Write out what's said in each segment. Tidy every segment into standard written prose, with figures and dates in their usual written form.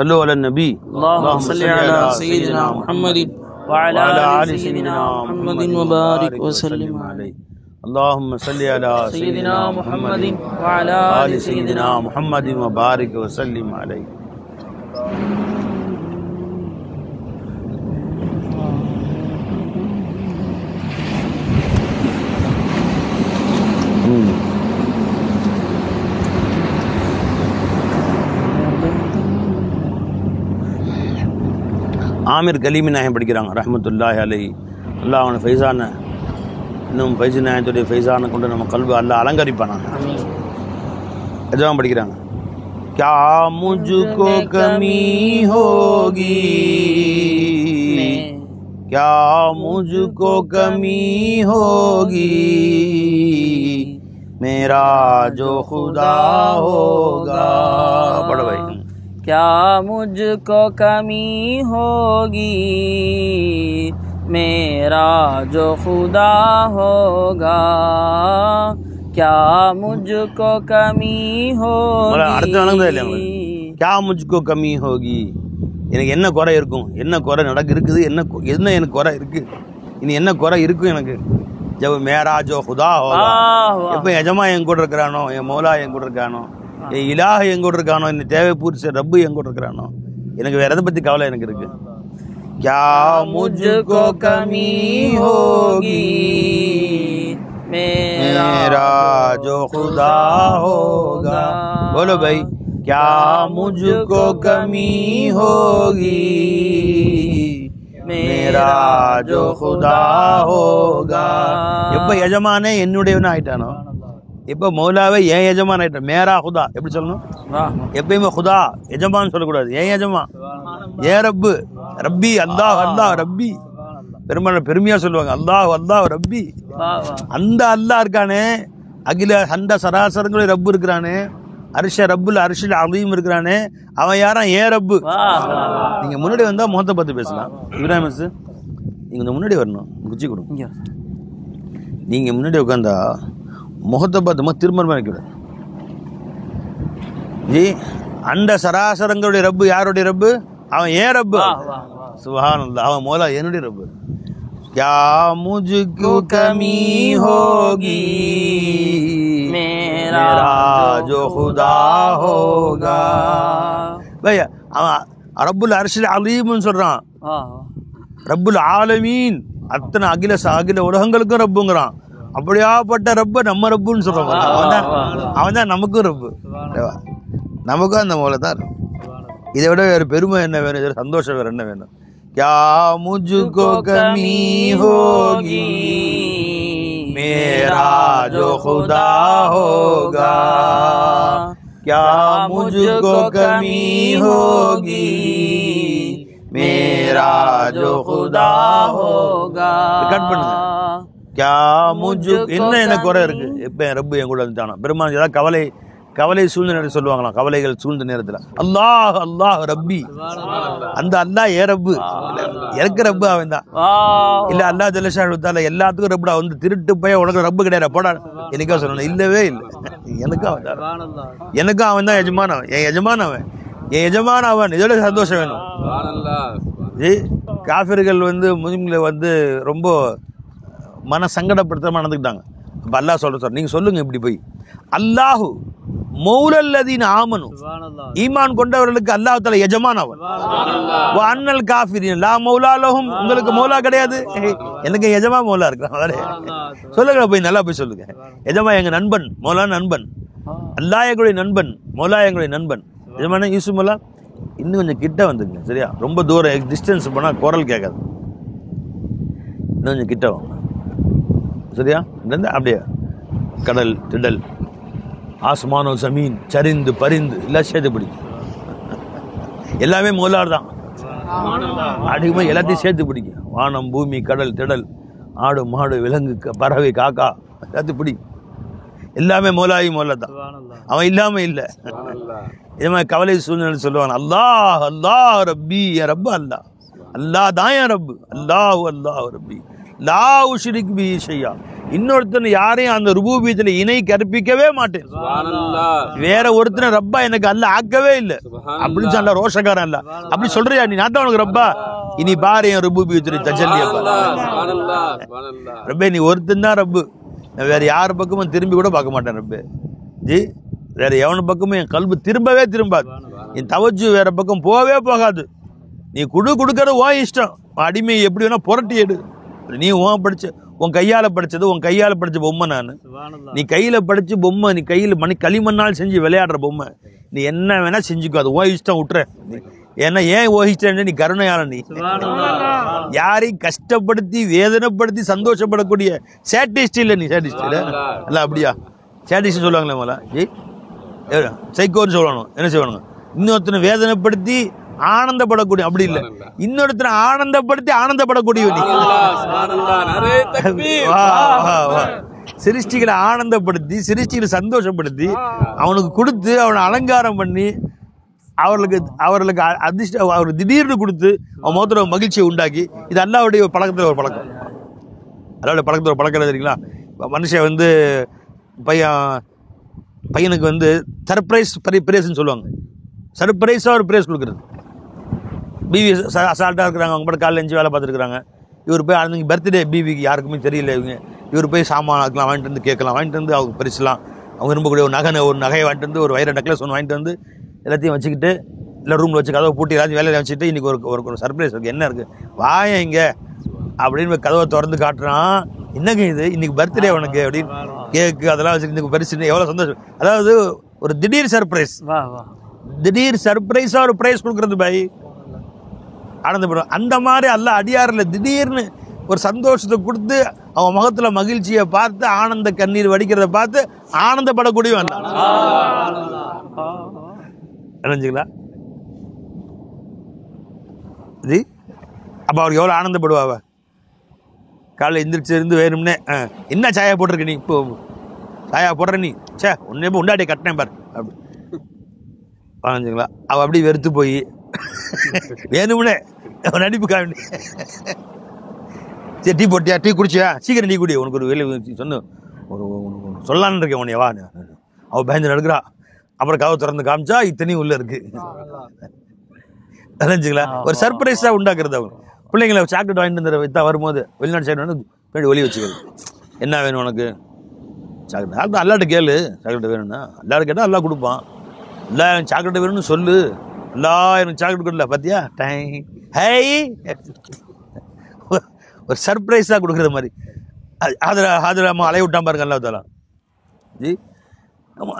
صلوا على النبي اللهم صل على سيدنا محمد وعلى آل سيدنا محمد وبارك وسلم عليه. اللهم صل على سيدنا محمد وعلى آل سيدنا محمد وبارك وسلم عليه. ஆமிர் கலீமி நாயகம் படிக்கிறாங்க ரஹ்மத்துல்லாஹி அலைஹி. அல்லாஹ் அவனை ஃபைசான இன்னும் ஃபைசி நாயகத்துடைய ஃபைசான கொண்டு நம்ம கல்வி அல்லாஹ் அலங்கரிப்பானாங்க. எஜமான் படிக்கிறாங்க. क्या मुझको कमी होगी, क्या मुझको कमी होगी, मेरा जो खुदा होगा. पढ़ो भाई. क्या मुझको कमी होगी, मेरा जो खुदा होगा. क्या मुझको कमी होगी, क्या मुझको कमी होगी. எனக்கு என்ன குறை இருக்கும், என்ன குறை இருக்குது, என்ன எனக்கு குறை இருக்கு, இனி என்ன குறை இருக்கும் எனக்கு. ஜப் மேரா ஜோ खुदा होगा. எப்போ எஜமா என் கூட இருக்கிறானோ, என் மௌலா என் கூட இருக்கானோ, என் இலாஹ் என் கூட இருக்கானோ, இந்த தேவை பூர்த்தி ரப்பு என் கூட இருக்கிறானோ, எனக்கு வேற எதை பத்தி கவலை எனக்கு இருக்கு. क्या मुझको कमी होगी, मेरा जो खुदा होगा. बोलो भाई. क्या मुझको कमी होगी, मेरा जो खुदा होगा. எப்போ எஜமானே என்னுடையவனா ஆயிட்டானோ, எப்போ மௌலாவே ஏன் எஜமான் ஆயிட்டான். மேரா खुदा எப்படி சொல்லணும், எப்பயுமே खुदा எஜமான் சொல்லக்கூடாது. ஏன் எஜமான், ஏன் ரப்பு, ரப்பி அல்லாஹ், அல்லாஹ் ரப்பி. பெருமையா சொல்லுவாங்க அல்லாஹ் அல்லாஹ் ரப்பி. அந்த அல்லாஹ் இருக்கானே, அகில அந்த சராசரங்களுடைய ரப்பு இருக்கிறானே, அரிஷ ரப்புல அரிஷில் அலீம் இருக்கிறானே, அவன் யாரா ஏன் ரப்பு. நீங்க முன்னாடி வந்தா முகத்தை பார்த்து பேசலாம். இப்ராஹிம் மிஸ் நீங்க முன்னாடி வரணும், குச்சி கொடுங்க. நீங்க முன்னாடி உட்காந்தா முகத்தை பார்த்து திரும்ப வைக்கூடாது. ஜி அந்த சராசரங்களுடைய ரப்பு யாருடைய ரப்பு, அவன் ஏன் ரப்பு. சுப்ஹானல்லாஹ், அவன் மௌலா என்னுடைய ரப்பு. क्या मुझको कमी होगी, मेरा जो खुदा होगा. भैया ரப்புல் அர்ஷில் அலீம்னு சொல்றான், ரப்புல் ஆலமீன், அத்தனை அகில உலகங்களுக்கும் ரப்புங்கிறான். அப்படியாப்பட்ட ரப்ப நம்ம ரப்புன்னு சொல்றோம். அவன் தான் நமக்கும் ரப்பு, நமக்கும் அந்த மௌலா தான். இதை விட வேறு பெருமை என்ன வேணும், சந்தோஷம் வேறு என்ன வேணும். क्या मुझको कमी होगी, मेरा जो खुदा होगा. क्या मुझको कमी होगी, मेरा जो खुदा होगा. कट பண்ணுங்க. क्या मुझको என்ன குறை இருக்கு. எப்ப ரப்பு என் கூட வந்துட்டானா. பெருமான் ஏதாவது கவலை சூழ்ந்த நேரத்தில் சொல்லுவாங்களாம். கவலைகள் சூழ்ந்த நேரத்தில் அல்லாஹ் அல்லாஹ் ரப்பி, அந்த அல்லாஹ் ஏ ரப்பு, எனக்கு ரப்பு அவன் தான். இல்ல அல்லாஹ் ஜல்லஷானுத்தால எல்லாத்துக்கும் ரப்புடா, வந்து திருட்டு போய் உனக்கு ரப்பு கிடையாது போடா எனக்கா சொல்லணும். இல்லவே இல்லை, எனக்கும் அவன் தான் எஜமான். அவன் என் எஜமான், என் எஜமான் அவன். இதோட சந்தோஷம் வேணும். காஃபிர்கள் முஸ்லிம்களை ரொம்ப மன சங்கடப்படுத்தாம நடந்துக்கிட்டாங்க. அப்ப அல்லாஹ் சொல்ற நீங்க சொல்லுங்க இப்படி போய், அல்லாஹு மௌலல்லதீன ஆமனு, ஈமான் கொண்டவர்களுக்கு அல்லாஹ் தஆலா எஜமான் அவன். வ அன்னல் காஃபிரின் லா மௌலா லஹும், உங்களுக்கு மௌலா கிடையாது, எனக்கு எஜமா மௌலா இருக்கான். சொல்லுங்க போய், நல்லா போய் சொல்லுங்க. எஜமா எங்க நண்பன், மௌலா நண்பன், அல்லாஹ் எங்களுடைய நண்பன், மௌலா எங்களுடைய நண்பன். எஜமான யூசுப் மௌலா இன்னும் கொஞ்சம் கிட்ட வந்துங்க. சரியா, ரொம்ப தூரம் டிஸ்டன்ஸ் போனா குரல் கேட்காது. இன்னும் கொஞ்சம் கிட்ட வாங்க. சரியா, அப்படியே கடல் திடல் ஆஸ்மானோ ஜமீன் சரிந்து பரிந்து எல்லாம் சேர்த்து பிடிக்கும். எல்லாமே மௌலார் தான். அதிகமாக எல்லாத்தையும் சேர்த்து பிடிக்கும். வானம் பூமி கடல் திடல் ஆடு மாடு விலங்கு பறவை காக்கா எல்லாத்தையும் பிடிக்கும். எல்லாமே மௌலாயி மௌலா தான். அவன் இல்லாம இல்லை. இதே மாதிரி கவலை சூழ்நிலை சொல்லுவான், அல்லாஹ் அல்லாஹ் ரப்பி, என் ரப்பு அல்லாஹ், அல்லாஹ் தான் என் ரப்பு, அல்லாஹ் அல்லாஹ் ரப்பி லா உஷ்ரிக் பிஹி ஷையா, இன்னொருத்தன் யாரையும் அந்த ருபூபியத்துல இணை கற்பிக்கவே மாட்டேன். வேற ஒருத்தனை ரப்பா எனக்கு அல்ல ஆக்கவே இல்லை அப்படின்னு சொல்ல ரோஷக்காரன் இல்ல. அப்படி சொல்றியா நீ? நான் தான் உனக்கு ரப்பா. இனி பாரு என் ருபூபியத்துல தஜல்லிய ரப்பே, நீ ஒருத்தன் தான் ரப்பு. வேற யார் பக்கமும் திரும்பி கூட பார்க்க மாட்டேன் ரப்பே ஜி. வேற எவன பக்கமும் என் கல்பு திரும்பவே திரும்பாது. என் தவஜு வேற பக்கம் போவே போகாது. நீ கொடுக்கறது உன் இஷ்டம். அடிமை எப்படி வேணா புரட்டி எடு. நீ உன் கையால படிச்சது, உன் கையால படிச்ச பொம்மை நான். நீ கையில படிச்ச பொம்மை, நீ கையில களிமண்ணால் செஞ்சு விளையாடுற பொம்மை. நீ என்ன வேணா செஞ்சுக்கோ, அது உன் இஷ்டம் விட்டுற. ஏன்னா ஏன் ஓ இஷ்டம்? நீ கருணையால. நீ யாரையும் கஷ்டப்படுத்தி வேதனைப்படுத்தி சந்தோஷப்படக்கூடிய சேட்டிஸ்ட் இல்ல. நீ சேட்டிஸ்ட் இல்ல அப்படியா? சேட்டிஸ்ட் சொல்லுவாங்களே போல ஜி, சைக்கோன்னு சொல்லணும். என்ன செய்வானுங்க? இன்னொருத்தனை வேதனைப்படுத்தி ஆனந்தப்படக்கூடிய, அப்படி இல்லை. இன்னொருத்தனை ஆனந்தப்படுத்தி ஆனந்தப்படக்கூடிய சிருஷ்டிகளை ஆனந்தப்படுத்தி சிருஷ்டிகளை சந்தோஷப்படுத்தி அவனுக்கு கொடுத்து அவனை அலங்காரம் பண்ணி அவர்களுக்கு அதிர்ஷ்டம் அவருக்கு திடீர்னு கொடுத்து அவன் முகத்துல மகிழ்ச்சியை உண்டாக்கி, இது அல்லாஹ்வுடைய பழக்கத்தில் ஒரு பழக்கம். அல்லாஹ்வுடைய பழக்கத்தில் ஒரு பழக்கம் தெரியுங்களா? மனுஷன் வந்து பையனுக்கு வந்து சர்ப்ரைஸ் பிரேஸ்ன்னு சொல்லுவாங்க. சர்ப்ரைஸாக ஒரு பிரேஸ் கொடுக்குறது. பிவி அசால்ட்டாக இருக்கிறாங்க, அவங்க மட்டும் காலையில் 5 வேலை பார்த்துருக்குறாங்க. இவர் போய் அன்றைக்கி பர்த்டே பிவிக்கு யாருக்குமே தெரியல. இவர் போய் சாமான் ஆக்கலாம் வாங்கிட்டு வந்து கேட்கலாம், வாங்கிட்டு வந்து அவங்க பரிசுலாம், அவங்க விரும்பக்கூடிய ஒரு நகையை வாங்கிட்டு வந்து, ஒரு வைர நெக்லஸ் ஒன்று வாங்கிட்டு வந்து எல்லாத்தையும் வச்சுக்கிட்டு இல்லை ரூமில் வச்சு கதவை பூட்டி எல்லாத்தையும் வேலையை வச்சுட்டு இன்றைக்கி ஒரு சர்ப்ரைஸ் இருக்குது. என்ன இருக்குது வாய இங்கே அப்படின்னு கதவை திறந்து காட்டுறான். என்னங்க இது, இன்னைக்கு பர்த்டே உனக்கு அப்படின்னு கேக்கு அதெல்லாம் வச்சுட்டு பரிசு எவ்வளோ சந்தோஷம். அதாவது ஒரு திடீர் சர்ப்ரைஸ், திடீர் சர்ப்ரைஸாக ஒரு ப்ரைஸ் கொடுக்குறது பாய் ஆனந்தப்படும். அந்த மாதிரி அல்லாஹ் அடியாரில் திடீர்னு ஒரு சந்தோஷத்தை கொடுத்து அவன் முகத்துல மகிழ்ச்சியை பார்த்து ஆனந்த கண்ணீர் வடிக்கிறத பார்த்து ஆனந்தப்படக்கூடியவன் நினைஞ்சுங்களா ஜி? அப்ப அவருக்கு எவ்வளவு ஆனந்தப்படுவா? காலையில் எந்திரிச்சு இருந்து வேணும்னே என்ன சாயா போட்டிருக்க நீ, இப்போ சாயா போடுற நீ, சே ஒன்னே உண்டாடிய கட்டினேன் பார் அப்படி வாங்கிங்களா? அவள் அப்படி வெறுத்து போய் வேணும்னே அவன் நடிப்பு காண்டி சரி டீ போட்டியா, டீ குடிச்சியா, சீக்கிரம் டீ குடி, உனக்கு ஒரு வேலை சொன்ன ஒரு சொல்லான்னு இருக்கேன் உன்னையவா. அவள் பயந்து நடக்கிறா. அப்புறம் கதவை திறந்து காமிச்சா இத்தனையும் உள்ள இருக்கு. நினைச்சுங்களா? ஒரு சர்ப்ரைஸா உண்டாக்குறது. அவங்க பிள்ளைங்களை சாக்லேட் வாங்கிட்டு வந்து வித்தா வரும்போது வெளிநாட்டு சைடு வந்து பின்னாடி ஒலி வச்சுக்கிறது. என்ன வேணும் உனக்கு? சாக்லேட். அல்லாட்ட கேளு, சாக்லேட் வேணும்னா எல்லாரும் கேட்டால் எல்லாம் கொடுப்பான். எல்லா எனக்கு சாக்லேட் வேணும்னு சொல்லு, எல்லா எனக்கு சாக்லேட் கொடுக்கல பார்த்தியா டைம் ஹை. ஒரு சர்ப்ரைஸாக கொடுக்குற மாதிரி. ஹாஜராமா அலைய விட்டான் பாருங்க அல்லா தாலா ஜி.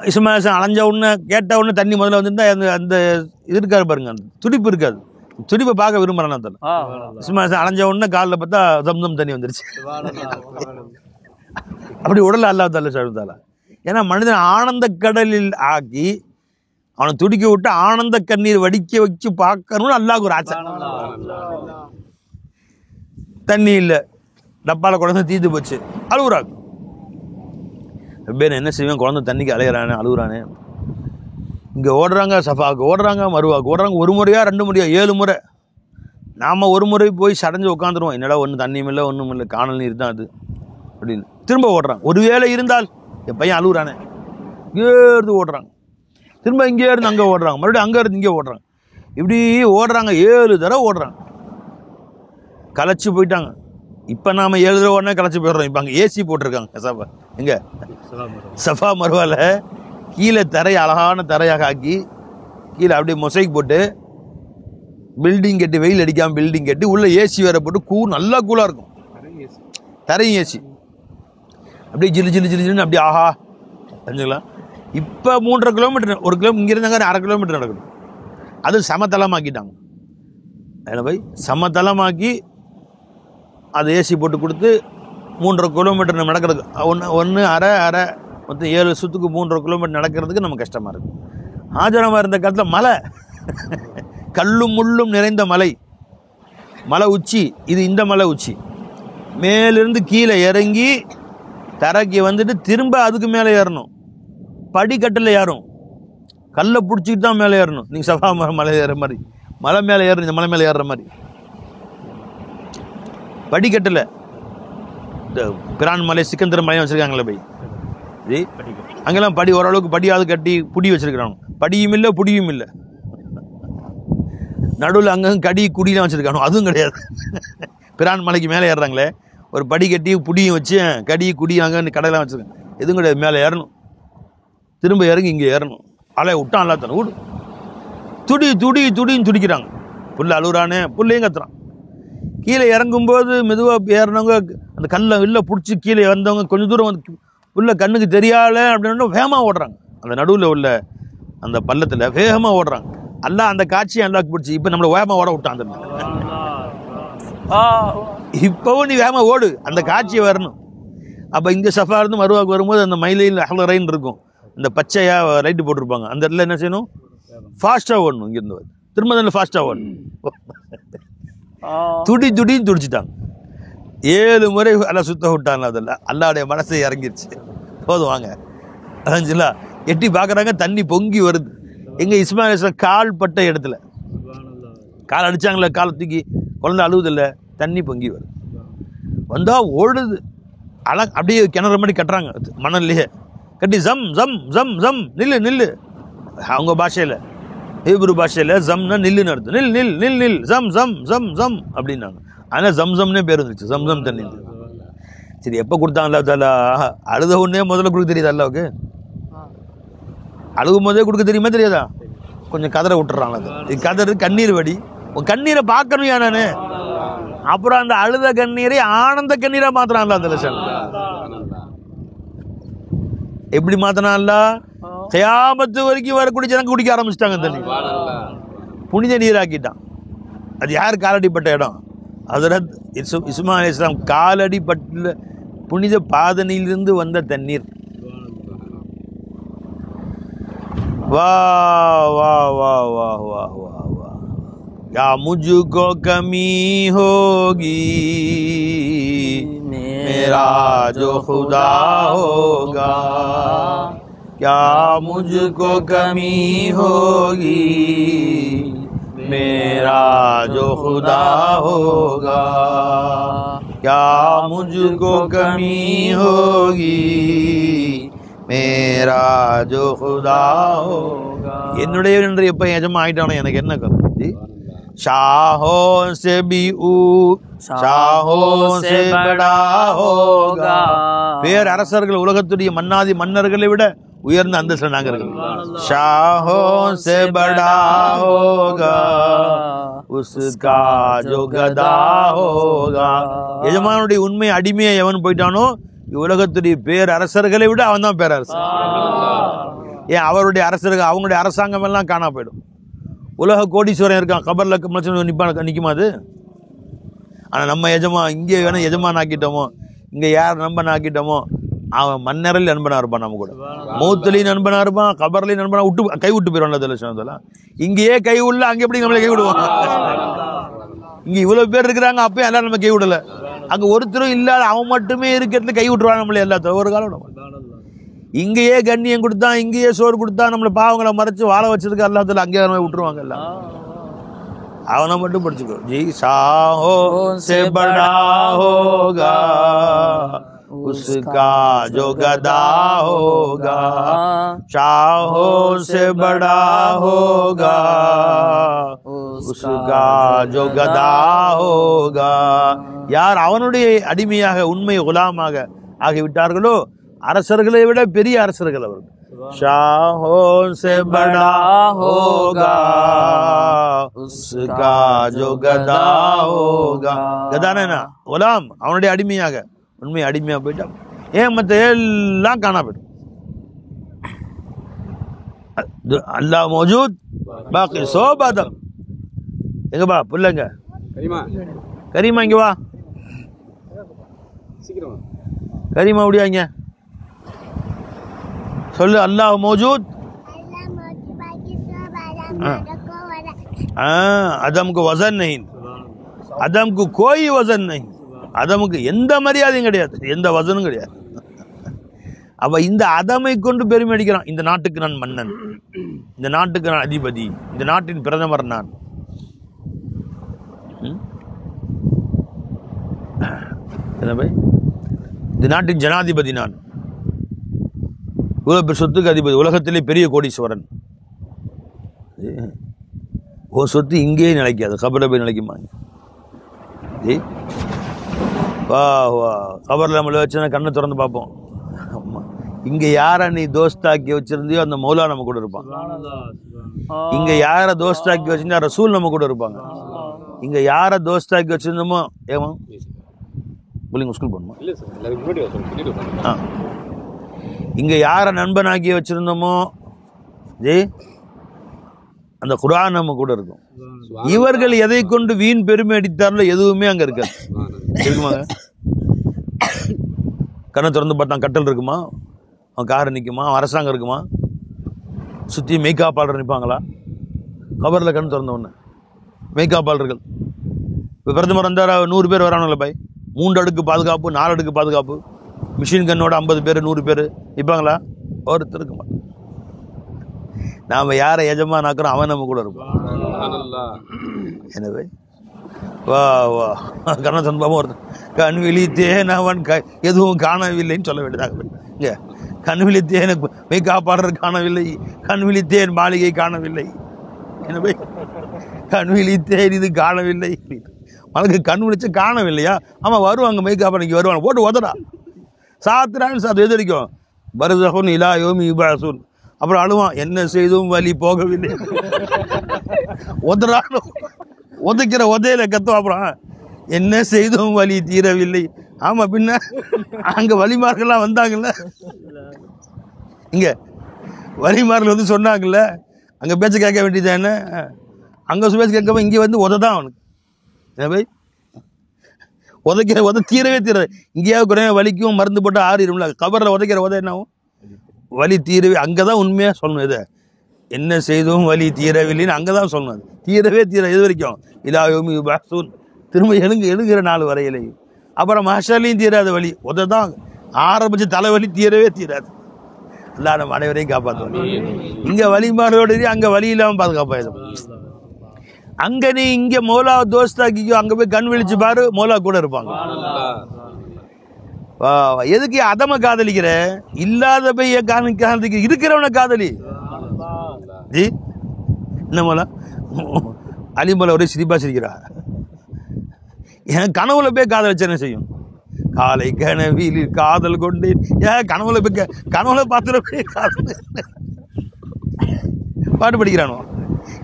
இஸ்மாயில் அலைஞ்ச உடனே கேட்ட உடனே தண்ணி முதல்ல வந்துருந்தா அந்த இது இருக்காது பாருங்க, அந்த துடிப்பு இருக்காது. துடிப்பை பார்க்க விரும்புறான் தானே. இஸ்மாயில் அலைஞ்ச உடனே காலில் பார்த்தா தம்தம் தண்ணி வந்துருச்சு. அப்படி உடல் அல்லா தாலா சொல்லுதாலா. ஏன்னா மனிதன் ஆனந்த கடலில் ஆக்கி அவனை துடிக்க விட்டு ஆனந்த கண்ணீர் வடிக்க வச்சு பார்க்கணும்னு அல்லாஹ்வுக்கு ஒரு ஆசை. தண்ணி இல்லை, டப்பால குழந்தை தீத்து போச்சு, அழுகுறாங்க. என்ன செய்வேன், குழந்தை தண்ணிக்கு அலையிறானே அழுகுறானே. இங்கே ஓடுறாங்க, சஃபாவுக்கு ஓடுறாங்க, மருவாவுக்கு ஓடுறாங்க. 1 முறையா 2 முறையா 7 முறை. நாம் 1 முறை போய் சடைஞ்சு உட்காந்துருவோம். என்னடா ஒன்றும் தண்ணியும் இல்லை ஒன்றும் இல்லை, காணல் நீர் தான் அது அப்படின்னு திரும்ப ஓடுறாங்க. ஒரு வேளை இருந்தால் என் பையன் அழுகுறானே, இங்கே இருந்து ஓடுறாங்க, திரும்ப இங்கே இருந்து அங்கே ஓடுறாங்க, மறுபடியும் அங்கே இருந்து இங்கே ஓடுறாங்க. இப்படி ஓடுறாங்க, 7 தடவை ஓடுறாங்க. களைச்சி போயிட்டாங்க. இப்போ நாம் 7 தடவை ஓடனே களைச்சி போயிடுறோம். இப்போ அங்கே ஏசி போட்டிருக்காங்க சஃபா, எங்கே சஃபா மருவால கீழே தரை அழகான தரையாக ஆக்கி கீழே அப்படியே மொசைக் போட்டு பில்டிங் கட்டி, வெயில் அடிக்காமல் பில்டிங் கட்டி உள்ள ஏசி வேற போட்டு நல்லா கூலாக இருக்கும். தரையும் ஏசி அப்படியே ஜில்லு ஜில்லு ஜில்லு ஜில்லுன்னு அப்படியே ஆஹா தெரிஞ்சுக்கலாம். இப்போ 3.5 கிலோமீட்டர், 1 கிலோமீட்டர் இங்கே இருந்தாங்க 1/2 கிலோமீட்டர் நடக்கணும். அது சமதளமாக்கிட்டாங்க. அதில் போய் சமதளமாக்கி அது ஏசி போட்டு கொடுத்து 3.5 கிலோமீட்டர் நம்ம நடக்கிறது. ஒன்று அரை மொத்தம் 7 சுற்றுக்கு 3.5 கிலோமீட்டர் நடக்கிறதுக்கு நம்ம கஷ்டமாக இருக்குது. ஆஜரமாக இருந்த காலத்தில் மலை, கல்லும் முள்ளும் நிறைந்த மலை உச்சி. இது இந்த மலை உச்சி. மேலிருந்து கீழே இறங்கி தரைக்கு வந்துட்டு திரும்ப அதுக்கு மேலே ஏறணும். படிக்கட்டில் ஏறும், கல்லை பிடிச்சிக்கிட்டு தான் மேலே ஏறணும். நீங்கள் சஃபா மலை ஏறுற மாதிரி, மலை மேலே ஏறணும், இந்த மலை மேலே ஏறுற மாதிரி படிக்கட்டில் பிரான் மலை சிக்கந்தர் மலையும் வச்சுருக்காங்களே பை ஜி, அங்கெல்லாம் படி ஓரளவுக்கு படியாவது கட்டி புடி வச்சுருக்கிறாங்க. படியும் இல்லை புடியும் இல்லை, நடுவில் அங்கங்கே கடி குடியெலாம் வச்சுருக்கானோ அதுவும் கிடையாது. பிரான் மலைக்கு மேலே ஏறுறாங்களே ஒரு படி கட்டி புடியும் வச்சு கடி குடி அங்கே கடையெல்லாம் வச்சுருக்காங்க, எதுவும் கிடையாது. மேலே ஏறணும், திரும்ப இறங்கி இங்கே ஏறணும். அலைய விட்டான் எல்லாத்தானே விடு, துடி துடி துடின்னு துடிக்கிறாங்க. புள்ள அழுகுறானே, புள்ளையும் கத்துறான். கீழே இறங்கும்போது மெதுவாக ஏறினவங்க அந்த கல்லை வெளில பிடிச்சி கீழே வந்தவங்க கொஞ்சம் தூரம் வந்து புள்ள கண்ணுக்கு தெரியாத அப்படின்னு வேகமாக ஓடுறாங்க. அந்த நடுவில் உள்ள அந்த பள்ளத்தில் வேகமாக ஓடுறாங்க. அல்லா அந்த காட்சியை அல்லாக்கு பிடிச்சி இப்போ நம்மளை வேகமாக ஓட விட்டான். அந்த இப்போவும் நீ வேகமாக ஓடு, அந்த காட்சியை வரணும். அப்போ இங்கே சஃபா இருந்து மருவாக்கு வரும்போது அந்த மயிலையில் அஹ்லரைன் இருக்கும், இந்த பச்சையாக லைட்டு போட்டிருப்பாங்க. அந்த இடத்துல என்ன செய்யணும், ஃபாஸ்ட்டாக ஓடணும். இங்கேருந்து திரும்ப அதில் ஃபாஸ்ட்டாக ஓடணும். துடி துடின்னு துடிச்சிட்டாங்க. 7 முறை எல்லாம் சுத்த விட்டாங்க. அதில் அல்லாவுடைய மனசை இறங்கிருச்சு. போதும் வாங்க அதாச்சுல எட்டி பார்க்குறாங்க, தண்ணி பொங்கி வருது. எங்கே இஸ்மாயில் கால் பட்ட இடத்துல கால் அடித்தாங்களே, காலை தூக்கி குழந்தை அழுவுதில்லை, தண்ணி பொங்கி வருது. வந்தால் ஓடுது, அப்படியே கிணறு மாதிரி கட்டுறாங்க மணல்லையே கட்டி, ஜம் ஜம் ஜம் ஜம் நில்லு நில்லு. அவங்க பாஷையில் ஹீப்ரு பாஷையில் ஜம்னா நில்லுன்னு அர்த்தம். நில் நில் நில் நில் ஜம் ஜம் ஜம் ஜம் அப்படின்னாங்க. ஆனால் ஜம் ஜம்னே பேர் வந்துச்சு, ஜம் ஜம் தண்ணி. சரி எப்போ கொடுத்தாங்க அல்லா தாலா? அழுத ஒன்றே முதல்ல கொடுக்க தெரியுதா அல்லாவுக்கு? அழுகும் போதே கொடுக்க தெரியுமா தெரியாதா? கொஞ்சம் கதரை விட்டுறாங்களா, இது கதறு கண்ணீர் வடி. கண்ணீரை பார்க்கணும் யா நானு. அப்புறம் அந்த அழுத கண்ணீரை ஆனந்த கண்ணீரை மாத்திரான்ல அந்த லட்சம். எப்படி மாத்தினான்ல? கியாமத்து வரைக்கும் வரக்கூடிய ஜனங்க குடிக்க ஆரம்பிச்சிட்டாங்க தண்ணி, புனித நீராக்கிட்டான். அது யார் காலடிப்பட்ட இடம்? ஹஜ்ரத் இஸ்மாயில் அலைஹிஸ்ஸலாம் காலடிப்பட்ட புனித பாதனையிலிருந்து வந்த தண்ணீர். வா வா வா வா வா வா வா. யா முझको कमी होगी मेरा जो खुदा होगा, क्या मुझको कमी होगी मेरा जो खुदा होगा, क्या मुझको कमी होगी मेरा जो खुदा होगा. என்னுடைய என்று எப்ப எஜமா ஆயிட்டானோ எனக்கு என்ன கருத்து? शाहों से भी शाहों से बड़ा होगा. பேர் அரசர்கள் உலகத்துடைய மன்னாதி மன்னர்களை விட உயர்ந்த அந்தஸ்தில் நாங்க இருக்கோம். शाहों से बड़ा होगा उसका जो गदा होगा. எஜமானுடைய உண்மை அடிமையை எவன் போயிட்டானோ உலகத்துடைய பேர் அரசர்களை விட அவன் தான் பேரரசர். ஏன் அவருடைய அரசர்கள் அவங்களுடைய அரசாங்கம் எல்லாம் காணா போயிடும். உலக கோடீஸ்வரன் இருக்கான், கபரில் நிற்குமா அது? ஆனால் நம்ம எஜமா இங்கே வேணும் எஜமான் ஆக்கிட்டோமோ, இங்கே யார் நண்பன் ஆக்கிட்டோமோ அவன் மன்னரில் நண்பனாக இருப்பான். நம்ம கூட மௌத்துலையும் நண்பனாக இருப்பான், கபர்லையும் நண்பனாக விட்டு கை விட்டு போயிடுவான். இங்கேயே கை உள்ள அங்கே எப்படி நம்மளை கை விடுவான்? இங்கே இவ்வளோ பேர் இருக்கிறாங்க, அப்பயும் எல்லாரும் நம்ம கை விடலை. அங்கே ஒருத்தரும் இல்லாத அவன் மட்டுமே இருக்கிறதுல கை விட்டுருவான் நம்மளே எல்லாத்த ஒரு காலம். இங்கேயே கண்ணியம் கொடுத்தா, இங்கேயே சோறு கொடுத்தா, நம்மளை பாவங்களை மறைச்சு வாழ வச்சதுக்கு எல்லாத்துல அங்கேயே விட்டுருவாங்க எல்லாம். அவனை மட்டும் படிச்சுக்கோ. ஜி சாஹோ से बड़ा होगा उसका जो गदा होगा, शाहों से बड़ा होगा उसका जो गदा होगा. யார் அவனுடைய அடிமையாக உண்மை குலாமாக ஆகிவிட்டார்களோ அரசர்களை விட பெரிய அரசர்கள் அவர்கள். शाहों से बड़ा होगा उसका जो गदा होगा. கதானா குலாம், அவனுடைய அடிமையாக உண்மை அடிமையா போயிட்டான். ஏன் மற்ற எல்லாம் காணா போயிடும். அல்லாஹ் மௌஜூத் பாக்கி சோபாதம். எங்க பா புள்ளங்க கரீமா, இங்க வா கரீமா, முடியாங்க சொல்லு. अल्लाह मौजूद, अदम को वजन नहीं, अदम को कोई वजन नहीं, அதமுக்கு எந்த மரியாதையும் கிடையாது, எந்த வசனும் கிடையாது. அப்ப இந்த அதமை கொண்டு பெருமை அடிக்கிறான். இந்த நாட்டுக்கு நான் மன்னன், இந்த நாட்டுக்கு நான் அதிபதி, இந்த நாட்டின் பிரதமர் நான். என்ன பை இந்த நாட்டின் ஜனாதிபதி நான், இவ்வளோ பெரிய சொத்துக்கு அதிபதி, உலகத்திலே பெரிய கோடீஸ்வரன். உன் சொத்து இங்கேயே நிலைக்காது, கபரை போய் நிலைக்குமா? வா வா, கபரில் நம்மளை வச்சுன்னா கண்ணை திறந்து பார்ப்போம். ஆமாம், இங்கே யாரை நீ தோஸ்தாக்கி வச்சிருந்தியோ அந்த மௌலா நம்ம கூட இருப்பான். இங்கே யாரை தோஸ்தாக்கி வச்சிருந்தா ரசூல் நம்ம கூட இருப்பாங்க. இங்கே யாரை தோஸ்தாக்கி வச்சிருந்தோமோ, ஏமா பிள்ளைங்க ஸ்கூல் போகணுமா? இங்கே யாரை நண்பனாக்கி வச்சிருந்தோமோ ஜெய் அந்த குர்ஆன் நம்ம கூட இருக்கும். இவர்கள் எதை கொண்டு வீண் பெருமை அடித்தார்களோ எதுவுமே அங்கே இருக்காது. இருக்குமாங்க? கண்ணை திறந்து பார்த்தா கட்டல் இருக்குமா? அவன் கார் நிற்குமா? அவன் அரசாங்கம் இருக்குமா? சுற்றி மெய்காப்பாளர் நிற்பாங்களா? கபரில் கண் திறந்த உடனே மெய்காப்பாளர்கள். இப்போ பிரதமர் வந்தார், 100 பேர் வரானுங்கள பாய், 3 அடுக்கு பாதுகாப்பு, 4 அடுக்கு பாதுகாப்பு, மிஷின் கண்ணோட 50 பேர் 100 பேர் நிற்பாங்களா? ஒருத்தர் இருக்க மாட்டான். நாம் யாரை எஜமானாக்குறோம் அவன் நம்ம கூட இருப்பான். எனவே வா வா, கண்ண சன்பாம ஒருத்தன் கண் விழித்தேன் அவன் எதுவும் காணவில்லைன்னு சொல்ல வேண்டியதாக. இங்கே கண் விழித்தேன் போய் காப்பாடுறது காணவில்லை, கண் விழித்தேன் மாளிகை காணவில்லை. எனவே கண் விழித்தேன் இது காணவில்லை. மனக்கு கண் விழிச்ச காணவில்லையா? ஆமாம் வருவாங்க, மெய் காப்பாடுக்கு வருவாங்க, போட்டு உதறா சாத்துறான்னு சாத்து எதிரிக்கும் பரதகுன் இலா யோமி இபாசூன். அப்புறம் அழுவான், என்ன செய்தும் வலி போகவில்லை. உதறாலும் உதைக்கிற உதையில கத்தும். அப்புறம் என்ன செய்தும் வலி தீரவில்லை. ஆமா, பின்ன அங்க வலிமார்கள்லாம் வந்தாங்கல்ல, இங்க வலிமார்கள் வந்து சொன்னாங்கல்ல, அங்க பேச்ச கேட்க வேண்டியது என்ன? அங்க பேச்சு கேட்காம இங்க வந்து உததான் அவனுக்கு. பை உதைக்கிற உத தீரவே தீராது. இங்கேயாவது குறைய வலிக்கும், மருந்து போட்டு ஆறிடும்ல. கபரில் உதைக்கிற உதை என்னாவும் வலி தீரவே. அங்கதான் உண்மையா சொல்லணும். இதை என்ன செய்தும் வலி தீரவில்லைன்னு அங்கதான் சொல்லணும். தீரவே தீர எது வரைக்கும்? இலாயோமி பாசூன், திரும்ப எழுங்குகிற நாள் வரையிலே. அப்புறம் மஹ்ஷர்லையும் தீராத வலி உததான் ஆரம்பிச்சு தலைவலி தீரவே தீராது. அல்லாஹ் நம்ம அனைவரையும் காப்பாற்றுவாங்க. இங்க வலிமாரோட அங்க வலி இல்லாம பாதுகாப்பாயிடும். அங்க நீ இங்க மௌலா தோஸ்தாக்கிக்கோ, அங்க போய் கண் விழிச்சு பாரு, மௌலா கூட இருப்பாங்க. எதுக்கு அதம காதலிக்கிற? இல்லாத போய் காதலிக்கிற, இருக்கிறவனை காதலி. ஜி என்ன மோலா அலிமோலா ஒரே சிரிப்பா சிரிக்கிறா. என் கனவுல போய் காதலிச்ச என்ன செய்யும்? காலை கனவில் காதல் கொண்டேன். ஏன் கனவுல போய் கனவுல பார்த்துட போய் காதல் பாட்டு படிக்கிறானோ?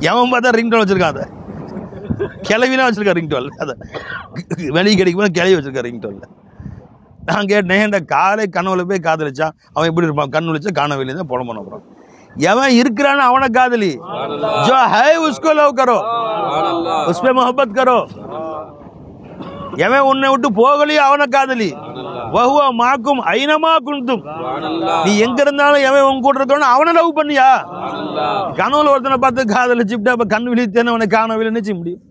எவன் பார்த்தா ரிங்டோன் வச்சிருக்கான், அதை கிளவினா வச்சிருக்கா ரிங்டோன், அதை வெளியே கிடைக்கும் கிளவி வச்சிருக்கா ரிங்டோன்ல. நான் கேட்டேன், இந்த காலை கனவுல போய் காதலிச்சா அவன் எப்படி இருப்பான்? கண் விழிச்சா காணவில்லை தான் போன போன. அப்புறம் எவன் இருக்கிறான்னு அவனை காதலி. जो है उसको लव करो, उस पे मोहब्बत करो. எவன் உன்னை விட்டு போகலையோ அவனை காதலி. வஹுவ மாக்கும் ஐனமா குந்தும். நீ எங்க இருந்தாலும் எவன் உன் கூட இருக்கணும் அவனை லவ் பண்ணியா? கனவுல ஒருத்தனை பார்த்து காதலிச்சுட்டா அப்ப கண் விழித்தேன்னு அவனை காணவில்லைன்னு செய்ய முடியும்?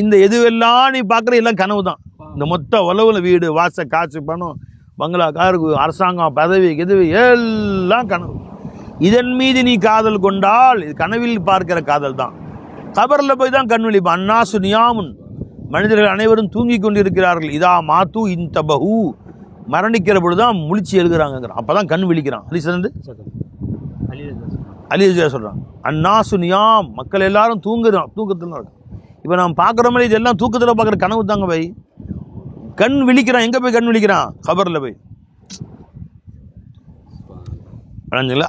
இந்த எதுவெல்லாம் நீ பார்க்குற எல்லாம் கனவு தான். இந்த மொத்த உலவுல வீடு வாச காசு பணம் பங்களா காரு அரசாங்கம் பதவி எதுவு எல்லாம் கனவு. இதன் மீது நீ காதல் கொண்டால் இது கனவில் பார்க்கிற காதல் தான். கபரில் போய் தான் கண் விழிப்பான். அன்னாசு நியாமுன், மனிதர்கள் அனைவரும் தூங்கி கொண்டிருக்கிறார்கள். இதா மாத்து இந்த பஹு, மரணிக்கிற பொழுதுதான் முழிச்சு எழுதுறாங்க, அப்பதான் கண் விழிக்கிறான். அலி சொல்றான், அன்னாசு நியாம், மக்கள் எல்லாரும் தூக்கத்துல இருக்கு. இப்ப நாம் பார்க்குற மாதிரி இதெல்லாம் தூக்கத்துல பார்க்குற கனவு தாங்க பை. கண் விழிக்கிறான். எங்க போய் கண் விழிக்கிறான்? கபர்ல போய்.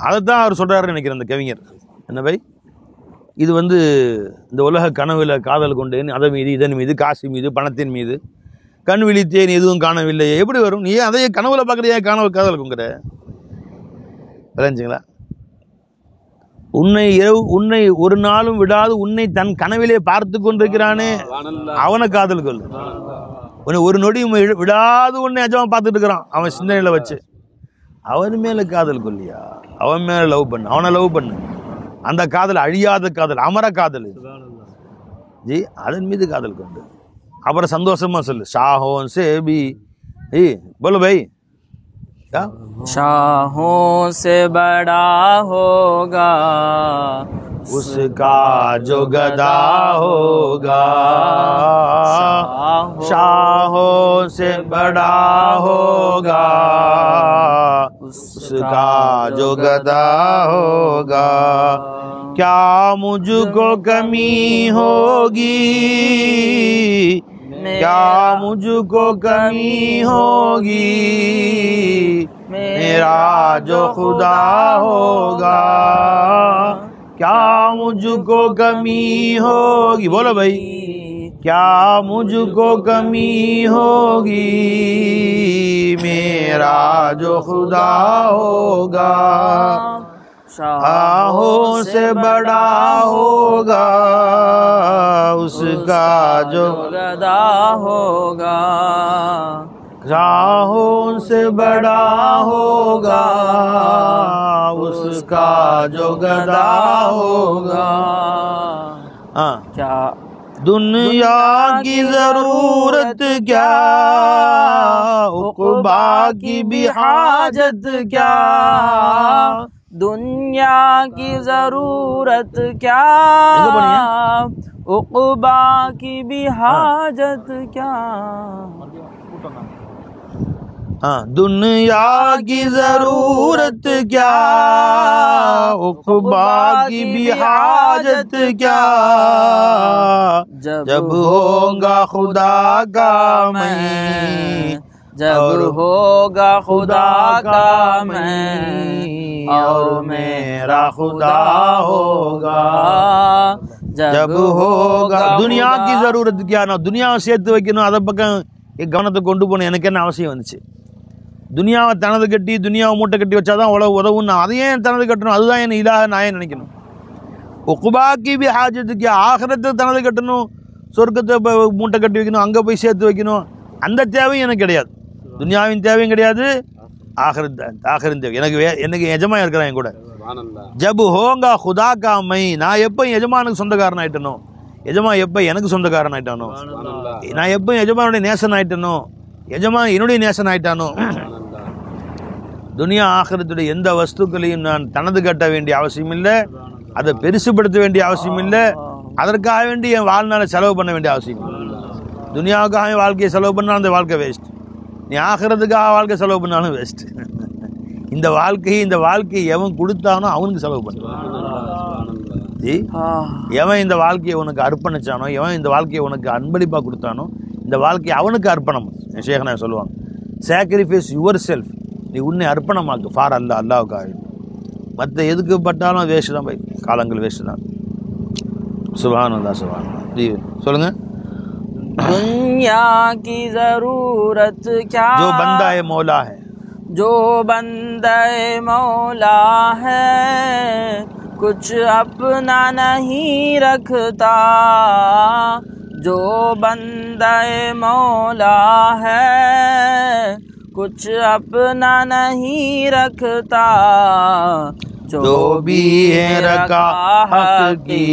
அதைத்தான் அவர் சொல்றாரு நினைக்கிறேன் அந்த கவிஞர். என்ன பை, இது வந்து இந்த உலக கனவுல காதல் கொண்டேன், அதன் மீது இதன் மீது காசு மீது பணத்தின் மீது கண் விழித்தேன் எதுவும் காணவில்லை. எப்படி வரும்? நீ அதையே கனவுல பார்க்குறியா? கனவு காதல் கொங்குற விளைஞ்சுங்களா? உன்னை ஒரு நாளும் விடாது உன்னை தன் கனவிலே பார்த்து கொண்டிருக்கிறானே அவனை காதல் கொள்ளு. உன்னை ஒரு நொடி விடாது உன்னை அஜமா பார்த்துட்டு இருக்கிறான் அவன் சிந்தனையில வச்சு, அவன் மேல காதல் கொல்லியா? அவன் மேல லவ் பண்ணு, அவனை லவ் பண்ணு. அந்த காதல் அழியாத காதல், அமர காதல் ஜி. அதன் மீது காதல் கொண்டு அப்புறம் சந்தோஷமா சொல்லு, ஷாஹோன் சேபி बोलो भाई क्या? शाहों से बड़ा होगा उसका जो गदा होगा, शाहों से बड़ा होगा उसका जो गदा होगा। क्या मुझको कमी होगी, क्या मुझको कमी होगी, मेरा जो खुदा होगा। क्या मुझको कमी होगी, बोलो भाई, क्या मुझको कमी होगी, मेरा जो खुदा होगा। शाहों से बड़ा होगा उसका जो गदा होगा। शाहों से बड़ा होगा उसका जो गदा होगा। हाँ, क्या दुनिया की जरूरत क्या, उक़बा की भी हाजत क्या। दुनिया की जरूरत क्या, उक़बा की भी हाजत क्या। हाँ, दुनिया की जरूरत क्या, उक़बा की भी हाजत क्या। जब होगा खुदा का मैं, जब होगा खुदा का मैं, और मेरा खुदा होगा। जब होगा दुनिया की जरूरत क्या ना, துனியாவை சேர்த்து வைக்கணும், அதை பக்கம் கவனத்தை கொண்டு போகணும். எனக்கு என்ன அவசியம் வந்துச்சு? துனியாவை தனது கட்டி துனியாவை மூட்டை கட்டி வச்சாதான் உதவும். அதையே தனது கட்டணும், அதுதான் என் இலாக நான் ஏன் நினைக்கணும். உक़பாக்கி பி ஹாஜத்துக்கு, ஆகிரத்தை தனது கட்டணும், சொர்க்கத்தை மூட்டை கட்டி வைக்கணும், அங்கே போய் சேர்த்து வைக்கணும், அந்த தேவையும் எனக்கு கிடையாது. துனியாவின் தேவையும் கிடையாது, ஆகிரின் தேவை எனக்கு எஜமா இருக்கிறான் என் கூட. ஜப் ஹோங்கா खुदा का मैं, நான் எப்போ எஜமானுக்கு சொந்தக்காரன் ஆயிட்டனோ, எஜமா எப்போ எனக்கு சொந்தக்காரன் ஆயிட்டானோ, நான் எப்போ எஜமானுடைய நேசன் ஆயிட்டனோ, எஜமான் என்னுடைய நேசன் ஆயிட்டானோ, துனியா ஆகிரத்துடைய எந்த வஸ்துக்களையும் நான் தனது கட்ட வேண்டிய அவசியம் இல்லை, அதை பெருசுபடுத்த வேண்டிய அவசியம் இல்லை, அதற்காக வேண்டி என் வாழ்நாளை செலவு பண்ண வேண்டிய அவசியம் இல்லை. துனியாவுக்காக வாழ்க்கையை செலவு பண்ணாலும் அந்த வாழ்க்கை வேஸ்ட், நீ ஆகிறதுக்காக வாழ்க்கை செலவு பண்ணாலும் வேஸ்ட். இந்த வாழ்க்கையை எவன் கொடுத்தானோ அவனுக்கு செலவு பண்ணுவான். எவன் இந்த வாழ்க்கையை உனக்கு அர்ப்பணிச்சானோ, எவன் இந்த வாழ்க்கையை உனக்கு அன்பளிப்பாக கொடுத்தானோ, இந்த வாழ்க்கையை அவனுக்கு அர்ப்பணம். ஷேக்னா சொல்லுவாங்க, சாக்ரிஃபைஸ் யுவர் செல்ஃப், நீ உன்னை அர்ப்பணமாக்கு ஃபார் அல்லா, அல்லாவுக்காக. மற்ற எதுக்கு பட்டாலும் வேஸ்ட் தான், போய் காலங்கள் வேஸ்ட் தான். சுப்ஹானல்லாஹ் சுப்ஹானல்லாஹ். சொல்லுங்க. दुनिया की जरूरत क्या, जो बंदा है मौला है, जो बंदा मौला है, कुछ अपना नहीं रखता। जो बंदा मौला है, कुछ अपना नहीं रखता। जो भी है रखा हक की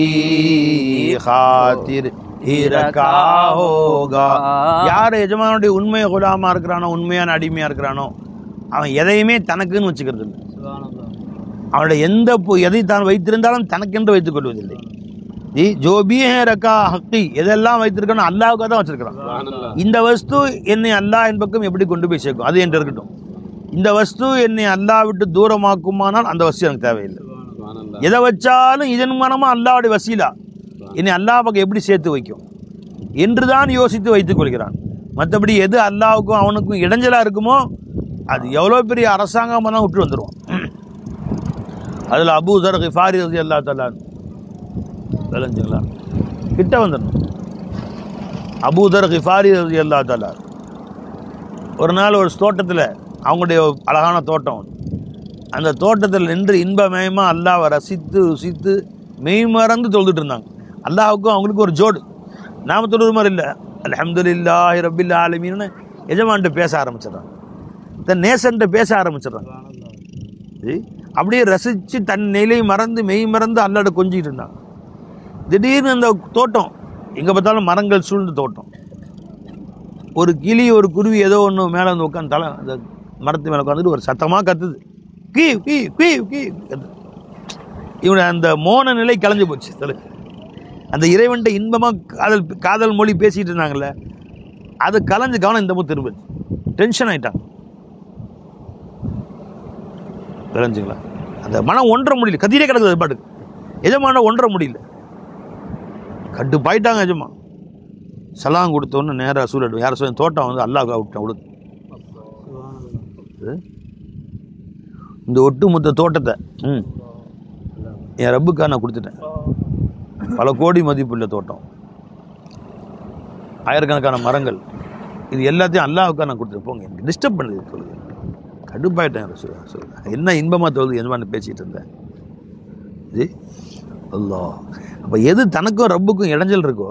खातिर ही रखा होगा. யார் எஜமானுடைய உண்மை குலாமா இருக்கிறானோ, உண்மையான அடிமையா இருக்கிறானோ, அவன் எதையுமே தனக்குன்னு வச்சுக்கிறது இல்லை. அவனுடைய எதை தான் வைத்திருந்தாலும் தனக்கென்று வைத்துக் கொள்வதில்லை. ஜோ பி ஹே ரக்கா ஹக்கி, எதெல்லாம் வைத்திருக்கணும் அல்லாஹ்வுக்காக தான் வச்சிருக்கிறான். இந்த வஸ்து என்னை அல்லாஹ் என் பக்கம் எப்படி கொண்டு போய் சேர்க்கும், அது என்று இருக்கட்டும். இந்த வஸ்து என்னை அல்லாஹ் விட்டு தூரமாக்குமானால் அந்த வஸ்து எனக்கு தேவையில்லை. எதை வச்சாலும் இதன் மூலமா அல்லாஹ்வுடைய வசீலா என்னை அல்லாஹ் பக்கம் எப்படி சேர்த்து வைக்கும் என்றுதான் யோசித்து வைத்துக் கொள்கிறான். மற்றபடி எது அல்லாஹ்வுக்கும் அவனுக்கும் இடைஞ்சலா இருக்குமோ அது எவ்வளோ பெரிய அரசாங்கமாக தான் விட்டு வந்துடுவான். அதில் அபூ தர் கிஃபாரி ரலியல்லாஹு தஆலா விளைஞ்சுங்களா கிட்ட வந்துடணும். அபூ தர் கிஃபாரி ரலியல்லாஹு தஆலா ஒரு நாள் ஒரு தோட்டத்தில், அவங்களுடைய அழகான தோட்டம், அந்த தோட்டத்தில் நின்று இன்பமயமாக அல்லாஹ்வை ரசித்து ருசித்து மெய்மறந்து தொழுதுட்டு இருந்தாங்க. அல்லாஹ்வுக்கும் அவங்களுக்கு ஒரு ஜோடு. நாம தொழுது மாதிரி இல்லை, அல்ஹம்துலில்லாஹி ரப்பில் ஆலமீன்னு எஜமான்ட்டு பேச ஆரம்பிச்சிடறாங்க, தன் நேசன்ட்டு பேச ஆரம்பிச்சிடறாங்க. அப்படியே ரசித்து தன் நிலை மறந்து மெய் மறந்து அல்லாட கொஞ்சிக்கிட்டு இருந்தாங்க. திடீர்னு அந்த தோட்டம் எங்கே பார்த்தாலும் மரங்கள் சூழ்ந்த தோட்டம், ஒரு கிளி ஒரு குருவி ஏதோ ஒன்று மேலே வந்து உட்காந்து தலை அந்த மரத்து மேலே உட்காந்துட்டு ஒரு சத்தமாக கத்துது, கீ கீ கீ கீ கத்து. இவனை அந்த மோன நிலை கலைஞ்சு போச்சு. அந்த இறைவன்ட்ட இன்பமாக காதல் மொழி பேசிகிட்டு இருந்தாங்கல்ல, அது கலைஞ்சு கவனம் இந்த திரும்ப டென்ஷன் ஆகிட்டாங்க. விளைஞ்சுங்களா? அந்த மனம் ஒன்ற முடியல, கதிரே கிடக்குது பாட்டுக்கு. எஜமான ஒன்ற முடியல, கட்டுப்பாயிட்டாங்க. எஜமா சலாம் கொடுத்தோன்னு நேராக சூழல் யார் சொல்ல தோட்டம் வந்து அல்லாஹ் விட்டேன் விடு. இந்த ஒட்டுமொத்த தோட்டத்தை என் ரப்புக்கா நான் கொடுத்துட்டேன். பல கோடி மதிப்புள்ள தோட்டம், ஆயிரக்கணக்கான மரங்கள், இது எல்லாத்தையும் அல்லாஹ்வுக்கா நான் கொடுத்துட்டு போங்க, எனக்கு டிஸ்டர்ப் பண்ணுது சொல்லுது. கடுப்பாயிட்டேன். சொல்லுங்க என்ன இன்பமாக தோல்வி எதுவான்னு பேசிகிட்டு இருந்தேன். ஜி அல்லாஹ். அப்போ எது தனக்கும் ரப்புக்கும் இடைஞ்சல் இருக்கோ,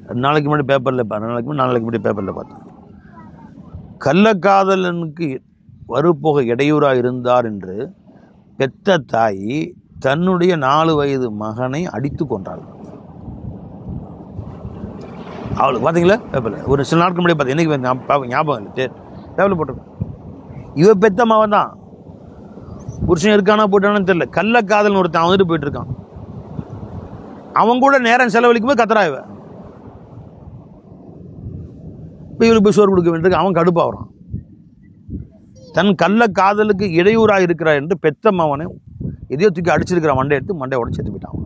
2 நாளைக்கு முன்னாடி பேப்பரில் 4 நாளைக்கு முன்னாடி பேப்பரில் பார்த்தேன், கள்ளக்காதலனுக்கு வருப்போக இடையூறாக இருந்தார் என்று பெத்த தாய் தன்னுடைய 4 வயது மகனை அடித்து கொண்டாள். அவளுக்கு பார்த்தீங்களா பேப்பரில் ஒரு சில நாட்கள் முன்னாடி பார்த்தேன், என்னைக்கு ஞாபகம் இல்லை, பேப்பரில் போட்டிருக்கேன். இவ பெத்த மகன் தான், புருஷன் இருக்கானா போட்டானு தெரியல, கள்ளக்காதல்னு ஒருத்தன் வந்துட்டு போயிட்டு இருக்கான். அவன் கூட நேரம் செலவழிக்கும் போது கத்துறா இவ. இப்போ இவளுக்கு போய் சோறு கொடுக்க வேண்டியிருக்கு. அவன் கடுப்பாகிறான். தன் கள்ளக்காதலுக்கு இடையூறாக இருக்கிறார் என்று பெத்த மகனை எதையோ தூக்கி அடிச்சிருக்கிற மண்டை எடுத்து மண்டை உடச்சு சேர்த்து போயிட்டான்.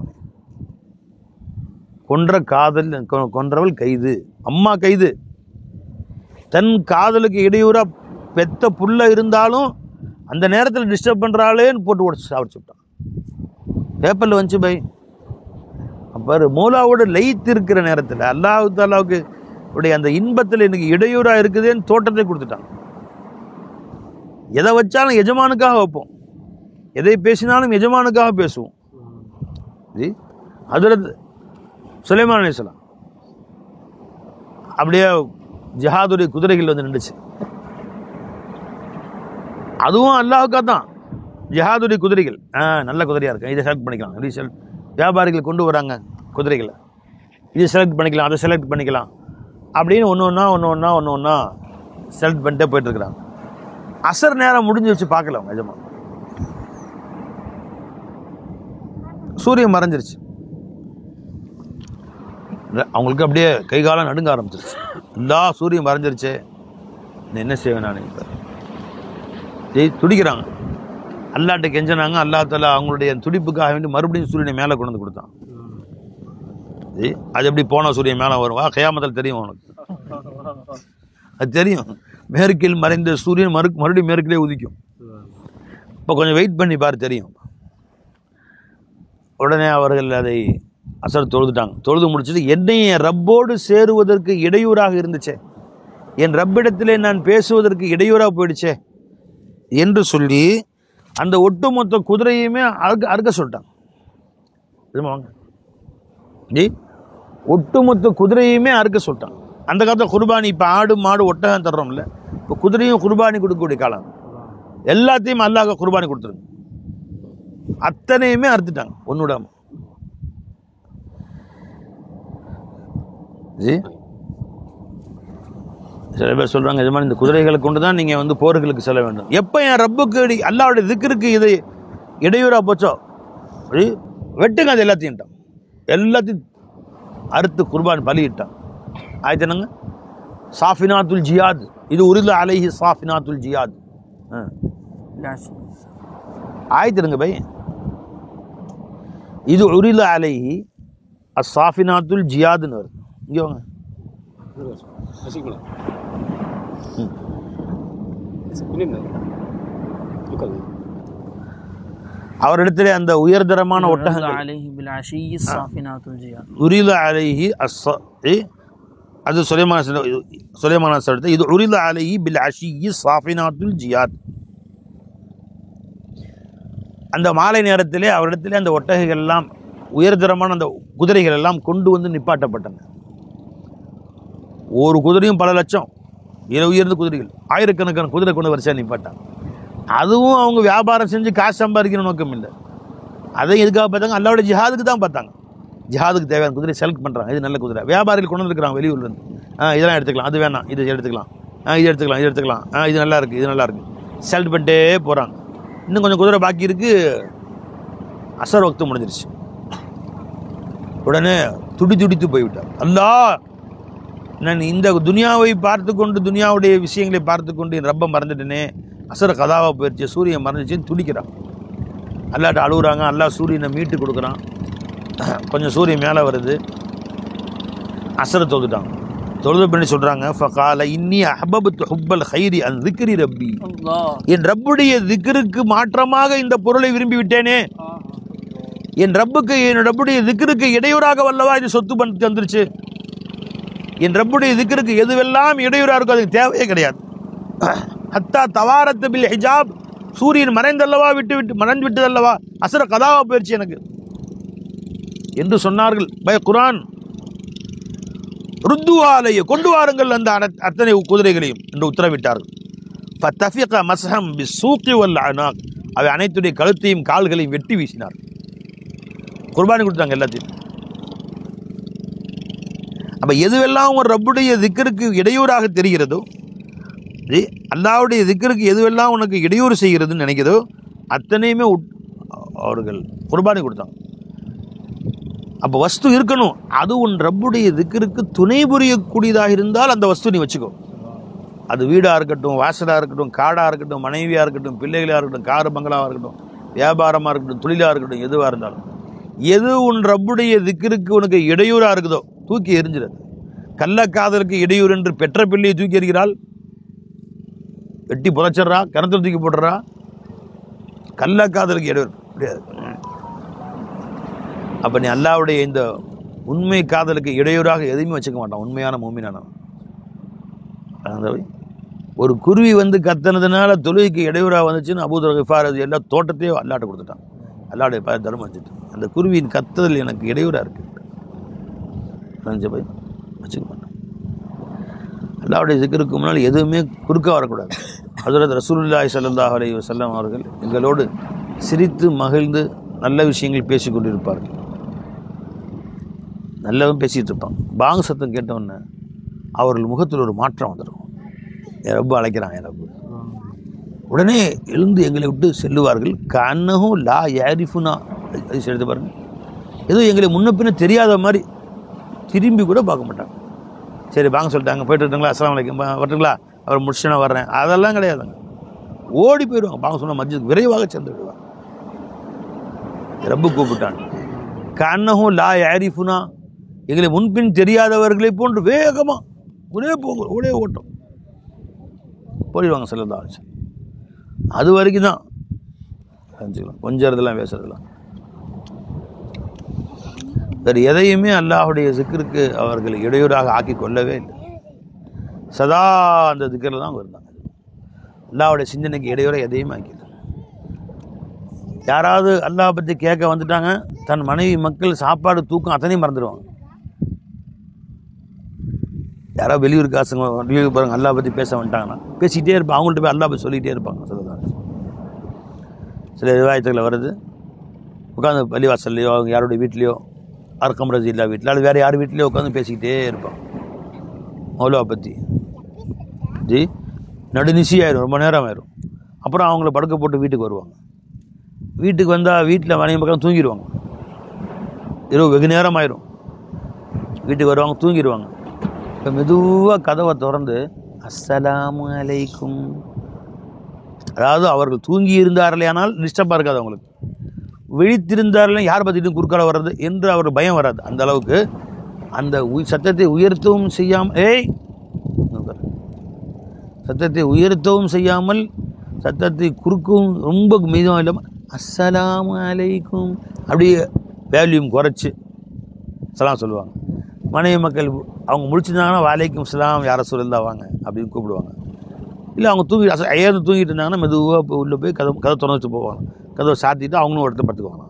கொன்றவள் கைது, அம்மா கைது. தன் காதலுக்கு இடையூறாக பெத்த புள்ள இருந்தாலும் அந்த நேரத்தில் டிஸ்டர்ப் பண்ணுறாளேன்னு போட்டு உடச்சு சாப்பிட்டுட்டான். பேப்பரில் வந்துச்சு பை. அப்போ மௌலாவோட லயித்து இருக்கிற நேரத்தில் அல்லாஹ் தாலாவுக்கு உடைய அந்த இன்பத்தில் எனக்கு இடையூறாக இருக்குதுன்னு தோட்டத்தை கொடுத்துட்டான். எதை வச்சாலும் எஜமானுக்காக வைப்போம், எதை பேசினாலும் எஜமானுக்காக பேசுவோம். ஜி ஹஜ்ரத் சுலைமான் அலைஹிஸ்ஸலாம் அப்படியே ஜிஹாதுடைய குதிரைகள் வந்து நின்றுச்சு. அதுவும் அல்லாஹுக்காக தான். ஜிஹாதுடைய குதிரைகள் நல்ல குதிரையாக இருக்கு, இதை செலக்ட் பண்ணிக்கலாம். அப்படி வியாபாரிகள் கொண்டு வராங்க குதிரைகளை, இதை செலக்ட் பண்ணிக்கலாம், அதை செலக்ட் பண்ணிக்கலாம் அப்படின்னு ஒன்று ஒன்றா செலக்ட் பண்ணிட்டே போயிட்டுருக்குறாங்க. அசர் நேரம் முடிஞ்சு வச்சு பார்க்கல அவங்க எஜமா. சூரியன் மறைஞ்சிருச்சு. அவங்களுக்கு அப்படியே கை காலம் நடுங்க ஆரம்பிச்சிருச்சு. சூரியன் மறைஞ்சிருச்சு, என்ன செய்வேன் நான்? துடிக்கிறாங்க, அல்லாட்ட கெஞ்சினாங்க. அல்லாஹ் தஆலா அவங்களுடைய துடிப்புக்காக வேண்டி மறுபடியும் சூரியனை மேலே கொண்டு வந்து கொடுத்தான். அது எப்படி போன சூரியன் மேலே வருவா? கியாமத்தில் தெரியும் உனக்கு, அது தெரியும். மேற்கில் மறைந்த சூரியன் மறுபடியும் மேற்கிலே உதிக்கும். இப்போ கொஞ்சம் வெயிட் பண்ணி பாரு, தெரியும். உடனே அவர்கள் அதை அசர் தொழுதுட்டாங்க. தொழுது முடிச்சுட்டு, என்னை என் ரப்போடு சேருவதற்கு இடையூறாக இருந்துச்சே, என் ரப்பிடத்திலே நான் பேசுவதற்கு இடையூறாக போயிடுச்சே என்று சொல்லி அந்த ஒட்டுமொத்த குதிரையுமே அறுக்க சொல்லிட்டாங்க. வாங்க ஜி, ஒட்டுமொத்த குதிரையுமே அறுக்க சொல்லிட்டாங்க. அந்த காலத்தில் குர்பானி, இப்போ ஆடு மாடு ஒட்டகம் தர்றோம்ல, இப்போ குதிரையும் குர்பானி கொடுக்கக்கூடிய காலம். எல்லாத்தையும் அல்லாஹ் குர்பானி கொடுத்துருங்க, அத்தனையுமே அறுத்துட்டாங்க ஒன்னுடாம. ஜி சில பேர் சொல்றாங்க, இது மாதிரி இந்த குதிரைகளை கொண்டு தான் நீங்கள் வந்து போர்களுக்கு செல்ல வேண்டும். எப்போ என் ரப்புக்கு அல்லாஹ்வுடைய திக்ருக்கு இது இடையூறா போச்சோ வெட்டுங்க, அது எல்லாத்தையும் அறுத்து குர்பான் பலியிட்டான். ஆயிடுச்சு என்னங்க, சாஃபினாத்துல் ஜியாத். இது உரில அலைஹி சாஃபினாத்துல் ஜியாத். ஆயிடுங்க பை, இது உரில அலைஹி சாஃபினாத்துல் ஜியாத்னு வருது. இங்கே வாங்க, அவரிடத்திலே அந்த உயர்தரமான ஒட்டகங்கள் அது சுலைமான இது உரில அலைஹி பில் அஷியி சாஃபினாத்துல் ஜியாத். அந்த மாலை நேரத்திலே அவரிடத்திலே அந்த ஒட்டகைகள் எல்லாம், உயர்தரமான அந்த குதிரைகள் எல்லாம் கொண்டு வந்து நிப்பாட்டப்பட்டன. ஒரு குதிரையும் பல லட்சம், உயர்ந்த குதிரைகள், ஆயிரக்கணக்கான குதிரை கொண்டு வரிசையாக நிப்பாட்டாங்க. அதுவும் அவங்க வியாபாரம் செஞ்சு காசு சம்பாதிக்கிற நோக்கம் இல்லை. அதை எதுக்காக பார்த்தாங்க? அல்லாஹ்வுடைய ஜிஹாதுக்கு தான் பார்த்தாங்க. ஜிஹாதுக்கு தேவையான குதிரை செலக்ட் பண்ணுறாங்க. இது நல்ல குதிரை. வியாபாரிகள் கொண்டு வந்துருக்குறாங்க வெளியூர்லேருந்து. இதெல்லாம் எடுத்துக்கலாம், அது வேணாம், இது எடுத்துக்கலாம், இது எடுத்துக்கலாம், இது நல்லா இருக்குது, இது நல்லா இருக்குது, செலக்ட் பண்ணிட்டே போகிறாங்க. இன்னும் கொஞ்சம் குதிரை பாக்கி இருக்குது. அசர் வக்து முடிஞ்சிருச்சு. உடனே துடித்து போய்விட்டார். அல்லாஹ், நான் இந்த துனியாவை பார்த்து கொண்டு, துனியாவுடைய விஷயங்களை பார்த்து கொண்டு என் ரப்பை மறந்துட்டேனே, அசர கதாவை போயிடுச்சு, சூரியன் மறந்துச்சுன்னு துடிக்கிறான். அல்லாட்ட அழுகுறாங்க. அல்லாஹ் சூரியனை மீட்டு கொடுக்குறான். கொஞ்சம் சூரியன் மேலே வருது. அசரை தொழுதுட்டாங்க. தொழுது பண்ணி சொல்கிறாங்க, ஃபகால இன்னி அஹ்பப்து ஹுப்பல் ஹைரி அன் திக்ரி ரப்பி, என் ரப்புடைய திக்ருக்கு மாற்றமாக இந்த பொருளை விரும்பி விட்டேனே, என் ரப்புடைய திக்ருக்கு இடையூறாக வல்லவா இது சொத்து பண்ணி தந்துருச்சு. என் ரப்புடைய திக்ருக்கு எதுவெல்லாம் இடையூறாக இருக்கும் அதுக்கு தேவையே கிடையாது. ஹத்தா தவாரத்து பில் ஹிஜாப், சூரியன் மறைந்தல்லவா மறைந்து விட்டதல்லவா, அசர கதாவா போயிடுச்சு எனக்கு என்று சொன்னார்கள். பை குர்ஆன், ருத்துவாலையை கொண்டு வாருங்கள் அந்த அத்தனை குதிரைகளையும் என்று உத்தரவிட்டார்கள். ஃபதஃபிக மஸ்ஹம் பிஸ்ஸூகி வல் அனாக், அவை அனைத்துடைய கழுத்தையும் கால்களையும் வெட்டி வீசினார். குர்பானி கொடுத்தாங்க எல்லாத்தையும். அப்ப எதுவெல்லாம் ஒரு ரப்புடைய திக்ருக்கு இடையூறாக தெரிகிறதோ, அல்லாஹ்வுடைய திக்ருக்கு எதுவெல்லாம் உனக்கு இடையூறு செய்கிறதுன்னு நினைக்கிறதோ அத்தனையுமே அவர்கள் குர்பானி கொடுத்தாங்க. அப்போ வஸ்து இருக்கணும், அது உன் ரப்புடைய திக்ருக்கு துணை புரியக்கூடியதாக இருந்தால் அந்த வஸ்து நீ வச்சுக்கோ. அது வீடாக இருக்கட்டும், வாசலாக இருக்கட்டும், காடாக இருக்கட்டும், மனைவியாக இருக்கட்டும், பிள்ளைகளாக இருக்கட்டும், காரு பங்களாவாக இருக்கட்டும், வியாபாரமாக இருக்கட்டும், தொழிலாக இருக்கட்டும், எதுவாக இருந்தாலும் எது உன் ரப்புடைய திக்ருக்கு உனக்கு இடையூறாக இருக்குதோ தூக்கி எறிஞ்சிடாது. கள்ளக்காதலுக்கு இடையூறு என்று பெற்ற பிள்ளையை தூக்கி எறிகிறாள், வெட்டி புதைச்சிட்றா, கிணத்துல தூக்கி போட்டுறா. கள்ளக்காதலுக்கு இடையூறு கிடையாது. அப்போ நீ அல்லாஹ்வுடைய இந்த உண்மை காதலுக்கு இடையூறாக எதையுமே வச்சுக்க மாட்டான் உண்மையான மூமினானவன். ஒரு குருவி வந்து கத்தினதுனால தொழுகைக்கு இடையூறாக வந்துச்சுன்னு அபூதர் கிஃபார் எல்லாம் தோட்டத்தையே அல்லாட்ட கொடுத்துட்டான். அல்லாவுடைய தர்மம் வச்சுட்டு அந்த குருவியின் கத்துதல் எனக்கு இடையூறாக இருக்கு போய் வச்சுக்க மாட்டான். அல்லாவுடைய திக்ருக்கு முன்னால் எதுவுமே குறுக்க வரக்கூடாது. ஹஜ்ரத் ரசூலுல்லாஹி ஸல்லல்லாஹு அலைஹி வஸல்லம் அவர்கள் எங்களோடு சிரித்து மகிழ்ந்து நல்ல விஷயங்கள் பேசி கொண்டிருப்பார்கள். நல்லவன் பேசிகிட்டு இருப்பான். பாங்கு சத்தம் கேட்டவுடனே அவர்கள் முகத்தில் ஒரு மாற்றம் வந்துடும். என் ரப்பு அழைக்கிறான், என் ரப்பு. உடனே எழுந்து எங்களை விட்டு செல்லுவார்கள். கண்ணகும் லா யாரிஃபுனா, அது எடுத்து பாருங்க, ஏதோ எங்களை முன்ன பின்ன தெரியாத மாதிரி திரும்பி கூட பார்க்க மாட்டாங்க. சரி பாங்க சொல்லிட்டாங்க, போய்ட்டு விட்டுங்களா, அஸ்ஸலாமு அலைக்கும், வரட்டுங்களா, அவர் முடிச்சுனா வர்றேன், அதெல்லாம் கிடையாதுங்க. ஓடி போயிடுவாங்க. பாங்க சொன்ன மஸ்ஜித் விரைவாக சென்று விடுவாங்க. ரப்பு கூப்பிட்டான். கண்ணகும் லா யாரிஃபுனா, எங்களை முன்பின் தெரியாதவர்களை போன்று வேகமாக ஒரே ஓட்டம் போயிடுவாங்க. ஸல்லல்லாஹு அலைஹி வஸல்லம் அது வரைக்கும் தான் தெரிஞ்சுக்கலாம், கொஞ்சம் பேசுறதுலாம். வேறு எதையுமே அல்லாஹ்வுடைய திக்ருக்கு அவர்கள் இடையூறாக ஆக்கி கொள்ளவே இல்லை. சதா அந்த திக்ரில் தான் இருந்தாங்க. அல்லாஹ்வுடைய சிந்தனைக்கு இடையூறாக எதையுமே ஆக்கிது. யாராவது அல்லாஹ் பற்றி கேட்க வந்துட்டாங்க, தன் மனைவி மக்கள் சாப்பாடு தூக்கம் அத்தனையும் மறந்துடுவாங்க. யாராவது வெளியூர் காசுங்க வெளியூர் பாருங்க, அல்லாஹ் பற்றி பேச வந்துட்டாங்கன்னா பேசிக்கிட்டே இருப்பாங்க. அவங்கள்ட்ட போய் அல்லாஹ் பற்றி சொல்லிகிட்டே இருப்பாங்க. சில ரிவாயத்துகளில் வருது, உட்காந்து பள்ளிவாசல்லையோ அவங்க யாருடைய வீட்லேயோ, அர்க்கம் ரஸில்லா வீட்டில் அது வேறு யார் வீட்லேயோ உட்காந்து பேசிக்கிட்டே இருப்பாங்க மௌலாவை பற்றி. நடுநிசி ஆயிரும், ரொம்ப நேரம் ஆயிரும். அப்புறம் அவங்கள படுக்க போட்டு வீட்டுக்கு வருவாங்க. வீட்டுக்கு வந்தால் வீட்டில் மனைவி மக்கள் தூங்கிடுவாங்க. இரவு வெகு நேரம் ஆயிரும். வீட்டுக்கு வருவாங்க, தூங்கிடுவாங்க. இப்போ மெதுவாக கதவை திறந்து அஸ்ஸலாமு அலைக்கும், அதாவது அவர்கள் தூங்கி இருந்தார்களே ஆனால் டிஸ்டர்பாக இருக்காது அவங்களுக்கு. விழித்திருந்தார்களே யார் பற்றிட்டு குறுக்கால வர்றது என்று அவர் பயம் வராது. அந்த அளவுக்கு அந்த சத்தத்தை உயர்த்தவும் செய்யாமல் சத்தத்தை உயர்த்தவும் செய்யாமல் சத்தத்தை குறுக்கவும் ரொம்ப மீதம் இல்லாமல் அஸ்ஸலாமு அலைக்கும் அப்படியே வேல்யூம் குறைச்சி சலாம் சொல்லுவாங்க. மனைவி மக்கள் அவங்க முடிச்சிருந்தாங்கன்னா வாலைக்கும் சலாம் யார சொல்லா வாங்க அப்படின்னு கூப்பிடுவாங்க. இல்லை அவங்க ஏந்து தூங்கிட்டு இருந்தாங்கன்னா மெதுவாக இப்போ உள்ளே போய் கதை திறந்து வச்சு போவாங்க. கதவை சாத்திட்டு அவங்களும் ஒருத்தர் படுத்துக்குவாங்க.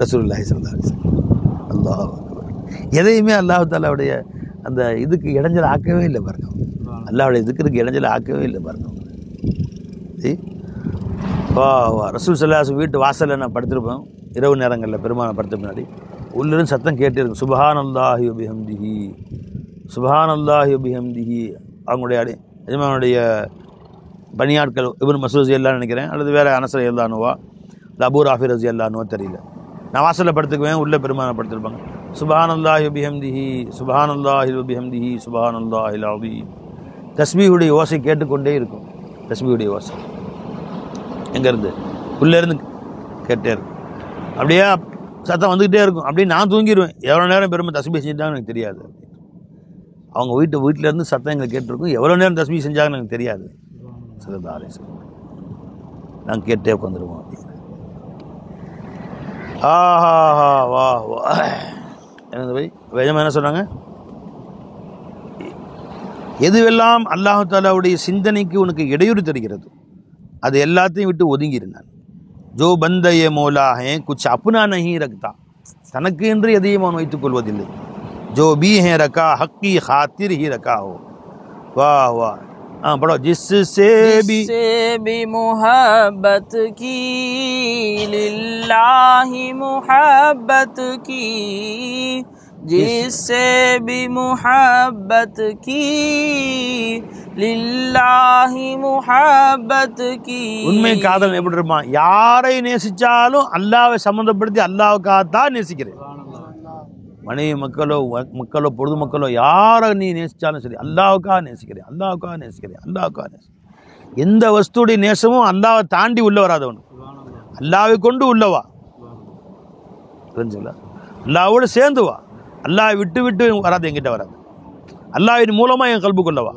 ரசூலுல்லாஹி ஸல்லல்லாஹு அலைஹி வஸல்லம் அல்லாஹ் எதையுமே அல்லாஹ் தஆலாவுடைய அந்த இதுக்கு இடைஞ்சல் ஆக்கவே இல்லை பாருங்க. அல்லாஹ்வுடைய திக்ருக்கு இடைஞ்சல் ஆக்கவே இல்லை பாருங்க. ரசூல் ஸல்லல்லாஹு அலைஹி வஸல்லம் வீட்டு வாசலில் நான் படுத்திருப்பேன் இரவு நேரங்களில், பெருமான படுத்த முன்னாடி உள்ளிருந்து சத்தம் கேட்டு இருக்கும், சுப்ஹானல்லாஹி வ பிஹம்திஹி, சுப்ஹானல்லாஹி வ பிஹம்திஹி. அவங்களுடைய எஜமானுடைய பணியாட்கள் இப்னு மஸ்ஊத் ரலியல்லாஹு நினைக்கிறேன், அல்லது வேறு அனஸ் ரலியல்லாஹு அன்ஹு, அபூ ராஃபி ரலியல்லாஹு அன்ஹு தெரியல. நான் வாசலில் படுத்துக்குவேன், உள்ளே பெருமானை படுத்திருப்பாங்க. சுப்ஹானல்லாஹி வ பிஹம்திஹி சுப்ஹானல்லாஹி வ பிஹம்திஹி சுப்ஹானல்லாஹில் அஸீம். தஸ்பீஹுடைய ஓசை கேட்டுக்கொண்டே இருக்கும். தஸ்பீஹுடைய ஓசை எங்கேருந்து? உள்ளேருந்து கேட்டே இருக்கும். அப்படியே சத்தம் வந்துக்கிட்டே இருக்கும். அப்படியே நான் தூங்கிடுவேன். எவ்வளோ நேரம் பெருமை தஸ்பீஹ் செஞ்சாங்கன்னு எனக்கு தெரியாது. அவங்க வீட்டிலேருந்து சத்தம் எங்களுக்கு கேட்டிருக்கும். எவ்வளோ நேரம் தஸ்பீஹ் செஞ்சாங்கன்னு எனக்கு தெரியாது. ஸல்லல்லாஹு அலைஹி வஸல்லம் நாங்கள் கேட்டே உட்காந்துருவோம். அப்படி ஆஹா வா வா என்ன போய் வேஜமா என்ன சொன்னாங்க? எதுவெல்லாம் அல்லாஹ் தஆலாவுடைய சிந்தனைக்கு உனக்கு இடையூறு தருகிறது அது எல்லாத்தையும் விட்டு ஒதுங்கியிருந்தான். ஜோ பந்த ஏ மோலா ஹே குச் அப்னா நஹீ ரக்தா, தனக்கு என்று எதையும் அவன் வைத்துக் கொள்வதில்லை. ஜோ பி ஹே ரக்கா ஹக்கி ஹாத்திர் ஹி ரக்கா ஹோ. வா வா पढ़ो जिससे भी मोहब्बत की लिल्लाही मोहब्बत की, जिससे भी मोहब्बत की लिल्लाही मोहब्बत की. உண்மை காதல் எப்படி இருப்பான்? யாரை நேசிச்சாலும் அல்லாஹ்வை சம்பந்தப்படுத்தி அல்லாஹ்வுக்காக தான் நேசிக்கிறேன். மனைவி மக்களோ பொதுமக்களோ யாரை நீ நேசிச்சாலும் சரி அல்லாஹ்வுக்காக நேசிக்கிறேன், அல்லாஹ்வுக்காக நேசிக்கிறேன், அல்லாஹ்வுக்காக நேசிக்கிறேன். எந்த வஸ்துடைய நேசமும் அல்லாஹ்வை தாண்டி உள்ள வராதவனு, அல்லாஹ்வை கொண்டு உள்ளவா புரிஞ்சுங்களா? அல்லாஹ்வோடு சேர்ந்து வா, அல்லாஹ்வை விட்டு விட்டு வராது, என்கிட்ட வராது. அல்லாஹ்வின் மூலமா என் கல்புக்குள்ளவா.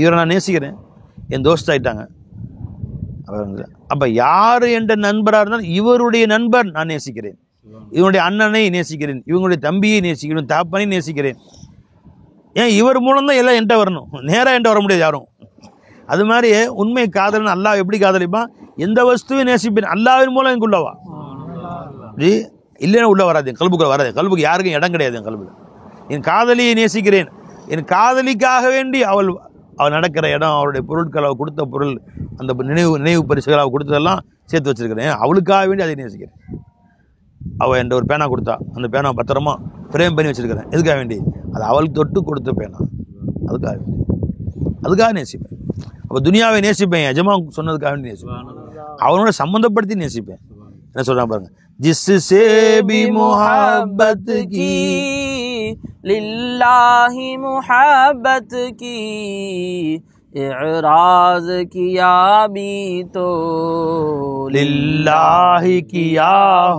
இவரை நான் நேசிக்கிறேன், என் தோஸ்த் ஆயிட்டாங்க. அப்ப யாரு என்ற நண்பராக இருந்தாலும் இவருடைய நண்பர் நான் நேசிக்கிறேன், இவனுடைய அண்ணனை நேசிக்கிறேன், இவங்களுடைய தம்பியை நேசிக்கிறேன், தாப்பனை நேசிக்கிறேன். ஏன் இவர் மூலம் தான் எல்லாம் என்கிட்ட வரணும், நேராக என்கிட்ட வர முடியாது யாரும். அது மாதிரி உண்மை காதலன் அல்லாஹ் எப்படி காதலிப்பான்? எந்த வஸ்துவை நேசிப்பேன் அல்லாஹ்வின் மூலம் எனக்கு உள்ளவா. ஜி இல்லைன்னா உள்ள வராது, என் கல்புக்குள்ள வராது. கல்புக்கு யாருக்கும் இடம் கிடையாது. என் கல்புல என் காதலியை நேசிக்கிறேன். என் காதலிக்காக வேண்டி அவள் நடக்கிற இடம், அவருடைய பொருட்கள், அவள் கொடுத்த பொருள், அந்த நினைவு பரிசுகள் அவள் கொடுத்ததெல்லாம் சேர்த்து வச்சிருக்கிறேன். அவளுக்காக வேண்டி அதை நேசிக்கிறேன். அவள் என்கிட்ட ஒரு பேனா கொடுத்தா, அந்த பேனா பத்திரமா ஃப்ரேம் பண்ணி வச்சிருக்கிறேன். எதுக்காக வேண்டி? அது அவளுக்கு தொட்டு கொடுத்த பேனா, அதுக்காக வேண்டி, அதுக்காக நேசிப்பேன். அப்போ துனியாவை நேசிப்பேன், எஜமா சொன்னதுக்காக வேண்டி நேசிப்பேன், அவனோட சம்மந்தப்படுத்தி நேசிப்பேன். என்ன சொல்றான் பாருங்க, जिससे भी मोहब्बत की लिल्लाही मोहब्बत की, इराज किया भी तो लिल्लाही किया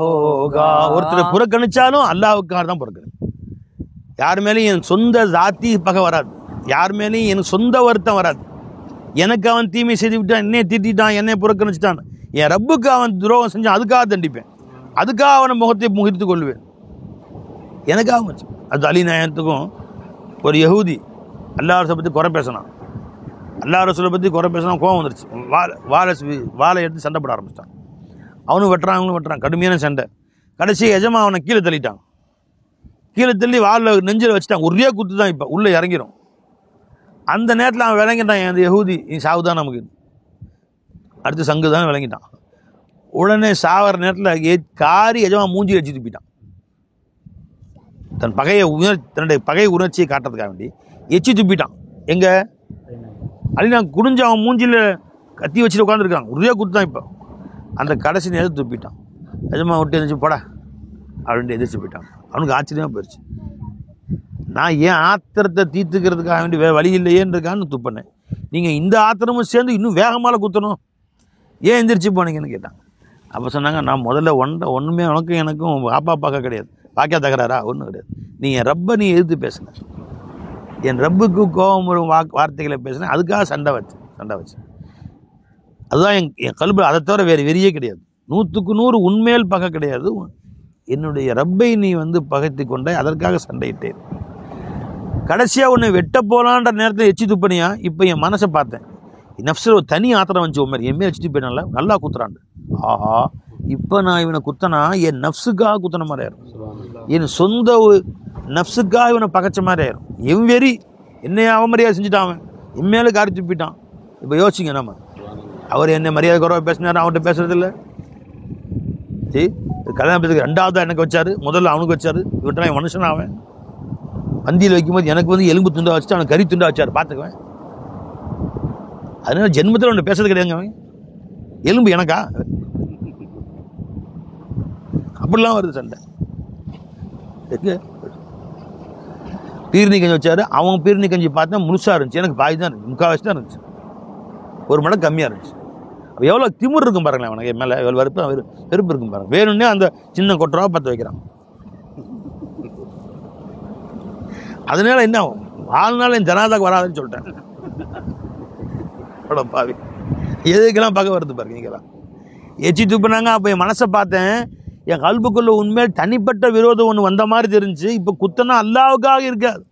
होगा. ஒருத்தர் புறக்கணிச்சாலும் அல்லாஹ்வுக்காக தான் புறக்கணி. யார் மேலேயும் என் சொந்த ஜாத்தி பகை வராது, யார் மேலேயும் என் சொந்த வருத்தம் வராது. எனக்கு அவன் தீமை செய்து விட்டான், என்னை திட்டான், என்னை புறக்கணிச்சிட்டான், என் ரப்புக்கு அவன் துரோகம் செஞ்சான், அதுக்காக தண்டிப்பேன், அதுக்காக அவனை முகத்தை முகிர்த்து கொள்வேன். எனக்காக வச்சு அது அலி நாயகத்துக்கும் ஒரு யஹூதி அல்லாஹ் ரசூலை பற்றி குறை பேசினான். அல்லாஹ் ரசூலை பற்றி குறை பேசினா கோவம் வந்துருச்சு. வாழை எடுத்து சண்டை போட ஆரம்பிச்சிட்டான். அவனும் வெட்டுறான், அவனும் வெட்டுறான், கடுமையான சண்டை. கடைசி எஜமா அவனை கீழே தள்ளிட்டான். கீழே தள்ளி வாலில் நெஞ்சில் வச்சுட்டான். ஒரே குத்து தான், இப்போ உள்ளே இறங்கிடும். அந்த நேரத்தில் அவன் விளங்கிட்டான், அந்த யஹூதி நீ சாவுதான் நமக்கு, அடுத்து சங்கு தான் விளங்கிட்டான். உடனே சாவர நேரத்தில் காரி எஜமா மூஞ்சி அடிச்சு துப்பிட்டான். தன்னுடைய பகை உணர்ச்சியை காட்டுறதுக்காக வேண்டி எச்சி துப்பிட்டான். எங்க அலினா குடிஞ்சு அவன் மூஞ்சியில் கத்தி வச்சுட்டு உட்காந்துருக்கான். ஒரே குத்து தான். இப்போ அந்த கடைசி நேரத்தை துப்பிட்டான். எஜமா விட்டு எந்திரிச்சு போடா அப்படின்ட்டு எதிர்த்து போயிட்டான். அவனுக்கு ஆச்சரியமாக போயிடுச்சு. நான் ஏன் ஆத்திரத்தை தீர்த்துக்கிறதுக்காக வேண்டி வேறு வழி இல்லையேன்றதுக்கான்னு துப்பினேன். நீங்கள் இந்த ஆத்திரமும் சேர்ந்து இன்னும் வேகமாக குத்தணும், ஏன் எந்திரிச்சு போனீங்கன்னு கேட்டான். அப்போ சொன்னாங்க, நான் முதல்ல ஒன்றுமே உனக்கும் எனக்கும் பாப்பா பார்க்க கிடையாது, வாக்கியா தகராறா ஒன்றும் கிடையாது. நீ என் ரப்பை நீ எதிர்த்து பேசின, என் ரப்புக்கு கோபம் வரும் வார்த்தைகளை பேசினேன், அதுக்காக சண்டை வச்சு. அதுதான் என் கல்பு. அதை தவிர வேறு வெறியே கிடையாது. 100க்கு 100 உண்மையில் பகை கிடையாது. என்னுடைய ரப்பை நீ பகைத்து கொண்டாய், அதற்காக சண்டையிட்டேன். கடைசியாக உன்னை வெட்ட போகலான்ற நேரத்தில் எச்சி துப்பனியா. இப்போ என் மனசை பார்த்தேன், நஃப்ஸில் ஒரு தனி ஆத்திரம் வந்துச்சு. உண்மை எம்மே எச்சி துப்பினால நல்லா குத்துறாண்டு. ஆஹா, இப்போ நான் இவனை குத்தனா என் நஃப்ஸுக்காக குத்தின மாதிரி ஆயிரும், என் சொந்த நஃப்ஸுக்காக இவனை பகைச்ச மாதிரி ஆயிரும். என் வெறி என்னை அவமரியாதை செஞ்சுட்டான், அவன் என் மேலே காரி துப்பிட்டான். இப்போ யோசிச்சுங்க, நம்ம அவர் என்னை மரியாதை குறைவாக பேசினார், அவன்கிட்ட பேசுறதில்ல. சரி, கல்யாணம் பேசுறதுக்கு 2வது எனக்கு வச்சாரு, முதல்ல அவனுக்கு வச்சாரு. இவன்ட்டு என் மனுஷன் அவன் வந்தியில் வைக்கும்போது எனக்கு எலும்பு துண்டா வச்சுட்டு அவனுக்கு கறி துண்டா வச்சாரு, பார்த்துக்குவேன். அதனால ஜென்மத்தில் அவன் பேசுறது கிடையாதுங்க. அவன் எலும்பு எனக்கா? அப்படிலாம் வருது சண்டை. பீர்னி கஞ்சி வச்சாரு, அவங்க பீர்னி கஞ்சி பார்த்தா முழுசாக இருந்துச்சு, எனக்கு பாய் தான் இருந்துச்சு, முக்கால்வாசி தான் இருந்துச்சு, ஒரு மடங்கு கம்மியாக இருந்துச்சு. அப்போ எவ்வளோ திமிர் இருக்கும் பாருங்களேன் அவனுக்கு மேலே, எவ்வளோ வெறுப்பு இருக்கும் பாருங்க. வேணும்னே அந்த சின்ன கொட்டரவா பற்ற வைக்கிறான். அதனால என்ன ஆகும், வாழ்நாள் என் ஜனாதாக்கு வராதுன்னு சொல்லிட்டேன். பாவி எதுக்கெல்லாம் பகை வருது பாருங்க. நீங்களாம் எச்சி துப்புனாங்க. அப்போ என் மனசை பார்த்தேன், என் கல்புக்குள்ள உண்மையில் தனிப்பட்ட விரோதம் ஒன்று வந்த மாதிரி தெரிஞ்சு. இப்போ குத்தனா அல்லாவுக்காக இருக்காது.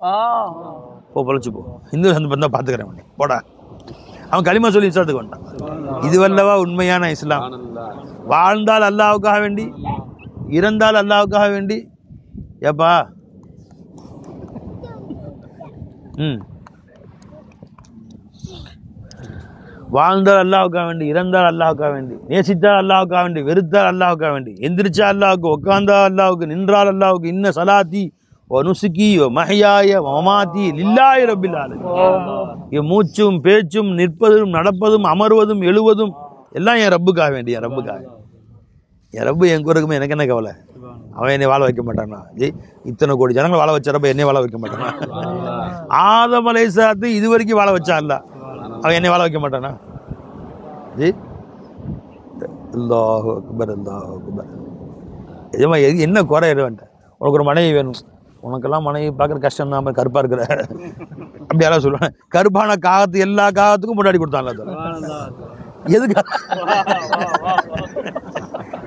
பொழைச்சு போ, இந்து அந்த பந்தா பார்த்துக்கிறேன் போடா. அவன் களிமா சொல்லி இஸ்லாத்துக்கு வந்துட்டான். இதுவல்லவா உண்மையான இஸ்லாம். வாழ்ந்தால் அல்லாவுக்காக வேண்டி, இறந்தால் அல்லாவுக்காக வேண்டி. ஏப்பா வாழ்ந்தால் அல்லாவுக்காக வேண்டி, இறந்தால் அல்லாவுக்காக வேண்டி, நேசித்தால் அல்லாவுக்காக வேண்டி, வெறுத்தால் அல்லாவுக்காக வேண்டி, எந்திரிச்சா அல்லாவுக்கு, உட்கார்ந்தா அல்லாவுக்கு, நின்றால் அல்லாவுக்கு. இன்ன சலாத்தி ஓ நுசுக்கி ஓ மஹியாய மமாத்தி லில்லாஹி ரப்பில் ஆலமீன். என் மூச்சும் பேச்சும் நிற்பதும் நடப்பதும் அமர்வதும் எழுவதும் எல்லாம் என் ரப்புக்காக வேண்டி. என் ரப்புக்காக. என் ரப்பு என் குறுக்குமே எனக்கு என்ன கவலை. அவன் என்னை வாழ வைக்க மாட்டானா? இத்தனை கோடி ஜனங்கள் வாழ வச்சாரப்ப என்னை வாழ வைக்க மாட்டானா? ஆதம் அலைஹிஸ்ஸலாத்தை இது வரைக்கும் வாழ வச்சா அல்ல, அவன் என்னை வாழ வைக்க மாட்டானா? அல்லாஹு அக்பர், அல்லாஹு அக்பர். எஜமா என்ன குறை வேண்டாம். உனக்கு ஒரு மனைவி வேணும், உனக்கெல்லாம் மனைவி பார்க்குற கஷ்டம் தான், கருப்பாக இருக்கிற அப்படி யாராவது சொல்லுவாங்க. கருப்பான காகத்து எல்லா காகத்துக்கும் முன்னாடி கொடுத்தான்ல, எதுக்கு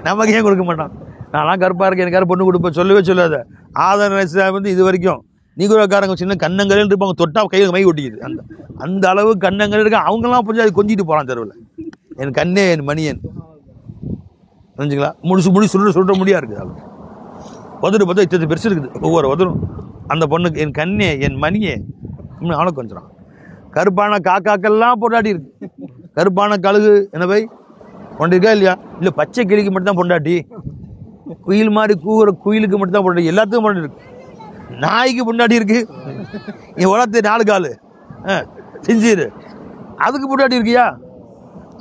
நமக்கு ஏன் கொடுக்க மாட்டான்? நான்லாம் கருப்பாக இருக்கேன், எனக்கு பொண்ணு கொடுப்பேன் சொல்லவே சொல்லாத. ஆதம் அலைஹிஸ்ஸலாம் வந்து இது வரைக்கும் நீகுரக்காரங்க சின்ன கண்ணங்கள் இருப்பாங்க, தொட்டா கையில் மை ஒட்டிக்குது. அந்த அளவு கண்ணங்கள் இருக்கு. அவங்கெல்லாம் புரிஞ்சு அது கொஞ்சிட்டு போகிறான் தெருவில். என் கண்ணே என் மணியன் புரிஞ்சுங்களா? முடி சுருட்ட முடியா இருக்குது. அவள் உதடு பார்த்தா இத்தனை பெருசு இருக்குது, ஒவ்வொரு உதரும். அந்த பொண்ணுக்கு என் கண்ணே என் மணியே அவனை கொஞ்சம். கருப்பான காக்காக்கெல்லாம் பொண்டாட்டி இருக்கு. கருப்பான கழுகு என்ன போய் கொண்டிருக்கா இல்லையா? இல்லை பச்சை கிளிக்கு மட்டும்தான் பொண்டாட்டி, குயில் மாதிரி கூவுற குயிலுக்கு மட்டும்தான் பொண்டாட்டி, எல்லாத்துக்கும் பொண்டாட்டி இருக்கு. நாய்க்கு பொண்டாட்டி இருக்கு. நீ உலகத்தை 4 காலு செஞ்சிரு, அதுக்கு பொண்டாட்டி இருக்கியா?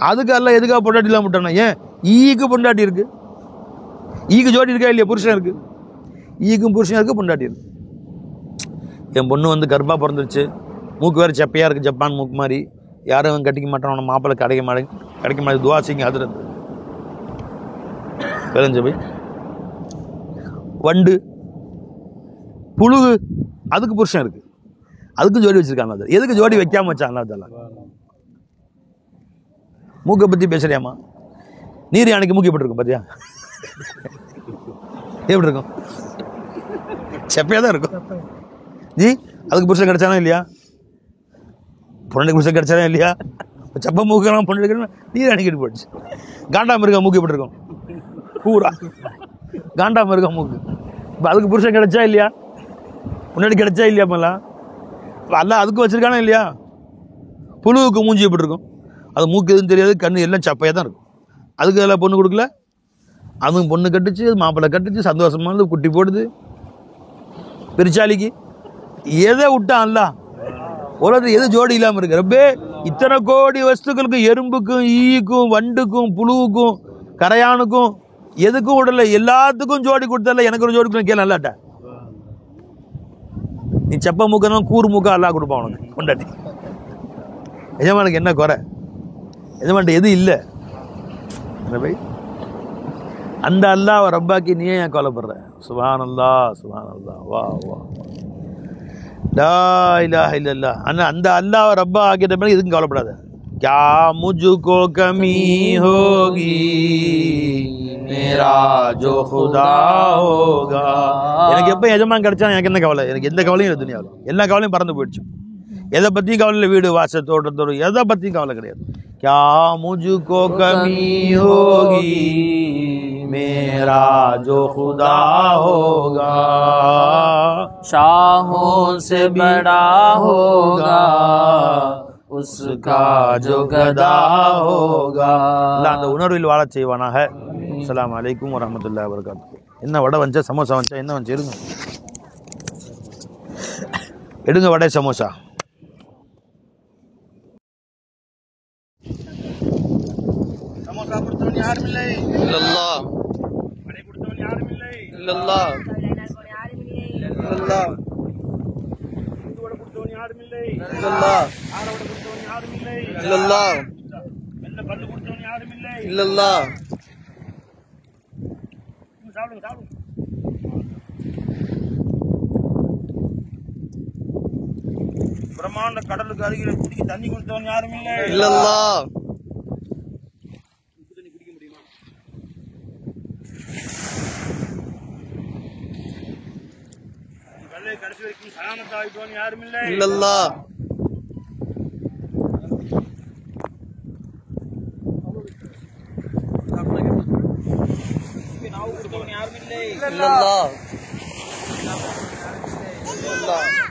அதுக்கு அல்ல எதுக்காக பொண்டாட்டி இல்லாம விட்டானா? ஏன் ஈக்கு பொண்டாட்டி இருக்கு. ஈக்கு ஜோடி இருக்கா இல்லையா? புருஷன் இருக்கு, ஈக்கும் புருஷன் இருக்கு, பொண்டாட்டி இருக்கு. என் பொண்ணு வந்து கருப்பாக பிறந்துருச்சு, மூக்கு வேறு செப்பையாக இருக்குது, ஜப்பான் மூக்கு மாதிரி. யாரும் கட்டிக்க மாட்டான், அவனை மாப்பிள்ளை கிடைக்க மாட்டேங்க. துவா செய்யுங்க. அது விளைஞ்ச போய் வண்டு புழுகு அதுக்கு புருஷன் இருக்கு, அதுக்கு ஜோடி வச்சிருக்காங்க. அது எதுக்கு ஜோடி வைக்காம வச்சாங்க? அதெல்லாம் மூக்கை பற்றி பேசுறியாமா? நீர் யானைக்கு மூக்கி எப்படி இருக்கும் பார்த்தியா? எப்படி இருக்கும்? செப்பையாக தான் இருக்கும். ஜி அதுக்கு புருஷன் கிடைச்சானா இல்லையா? பொண்ணுக்கு புருஷன் கிடைச்சானா இல்லையா? செப்ப மூக்கெல்லாம் பொண்ணு எடுக்கணும், நீர் அணைக்கிட்டு போயிடுச்சு. காண்டாம இருக்க மூக்கு எப்படி இருக்கும்? பூரா காண்டாம இருக்க மூக்கு. இப்போ அதுக்கு புருஷன் கிடைச்சா இல்லையா? முன்னாடி கிடைச்சா இல்லையா? இப்போலாம் அல்ல அதுக்கு வச்சிருக்கானா இல்லையா? புழுவுக்கு மூஞ்சி எப்படி இருக்கும்? அது மூக்கு எதுவும் தெரியாது, கண்ணு எல்லாம் சப்பையாக தான் இருக்கும். அதுக்கு எல்லாம் பொண்ணு கொடுக்கல, அதுவும் பொண்ணு கட்டுச்சு, மாப்பிள்ளை கட்டுச்சு, சந்தோஷமா இருந்து குட்டி போடுது. பெருச்சாலிக்கு எதை விட்டான்ல உலகத்தில் எது ஜோடி இல்லாமல் இருக்கு? ரப்பே இத்தனை கோடி வஸ்துக்களுக்கும், எறும்புக்கும், ஈக்கும், வண்டுக்கும், புழுவுக்கும், கரையானுக்கும், எதுக்கும் விடல, எல்லாத்துக்கும் ஜோடி கொடுத்தல. எனக்கு ஒரு ஜோடி கொடுக்க கேள்வி நல்லாட்ட. நீ செப்ப மூக்கணும் கூறு மூக்கா எல்லாம் கொடுப்பான் உனக்கு கொண்டாட்டி. எஜமானுக்கு என்ன குறை? எஜமான்ட்ட எது இல்லை? அந்த அல்லாஹ் ரப்பாக்கி நீ ஏன் கவலைப்படுற? சுப்ஹானல்லாஹ், சுப்ஹானல்லாஹ், வா வா லா இலாஹ இல்லல்லாஹ். ஆனால் அந்த அல்லாஹ் ரப்பா ஆக்கிட்ட பிறகு எதுக்கும் கவலைப்படாத. क्या मुझको कमी होगी मेरा जो खुदा होगा. எனக்கு எப்போ எஜமான் கிடைச்சா எனக்கு என்ன கவலை? எனக்கு எந்த கவலையும் இல்லை துனியாவில். எல்லா கவலையும் பறந்து போயிடுச்சு. எதை பற்றியும் கவலை இல்லை, வீடு வாச தோட்டத்தோடு எதை பற்றியும் கவலை கிடையாது. क्या मुझको कमी होगी मेरा जो खुदा होगा शाहों से बड़ा होगा उसका जो गदा होगा. அந்த உணர்வில் வாழச் செய்வானாக. அஸ்ஸலாமு அலைக்கும் வரஹ்மத்துல்லாஹி வபரகாத்துஹு. என்ன வடை வந்துச்சா, சமோசா வந்துச்சா, என்ன வந்துச்சு? எடுங்க வடை சமோசா. சமோசா கொடுத்தவன் யாரும் இல்லை, வடை கொடுத்தவன் யாரும் இல்லை. இல்லல்லாஹ் இல்லல்லாஹ் இல்லல்லாஹ் இல்லல்லாஹ் இல்லல்லாஹ் பிரம்மாண்ட கடலுக்கு அருகில் குடிக்க தண்ணி கொடுத்தவன் யாரும் இல்லை. இல்லல்லாஹ் வெள்ளை கடைசி வரைக்கும் சலாமத்தாயிட்டவன் யாரும் இல்லை. இல்லல்லாஹ் யாரும் இல்லை. இல்லல்லாஹ் இல்லல்லாஹ்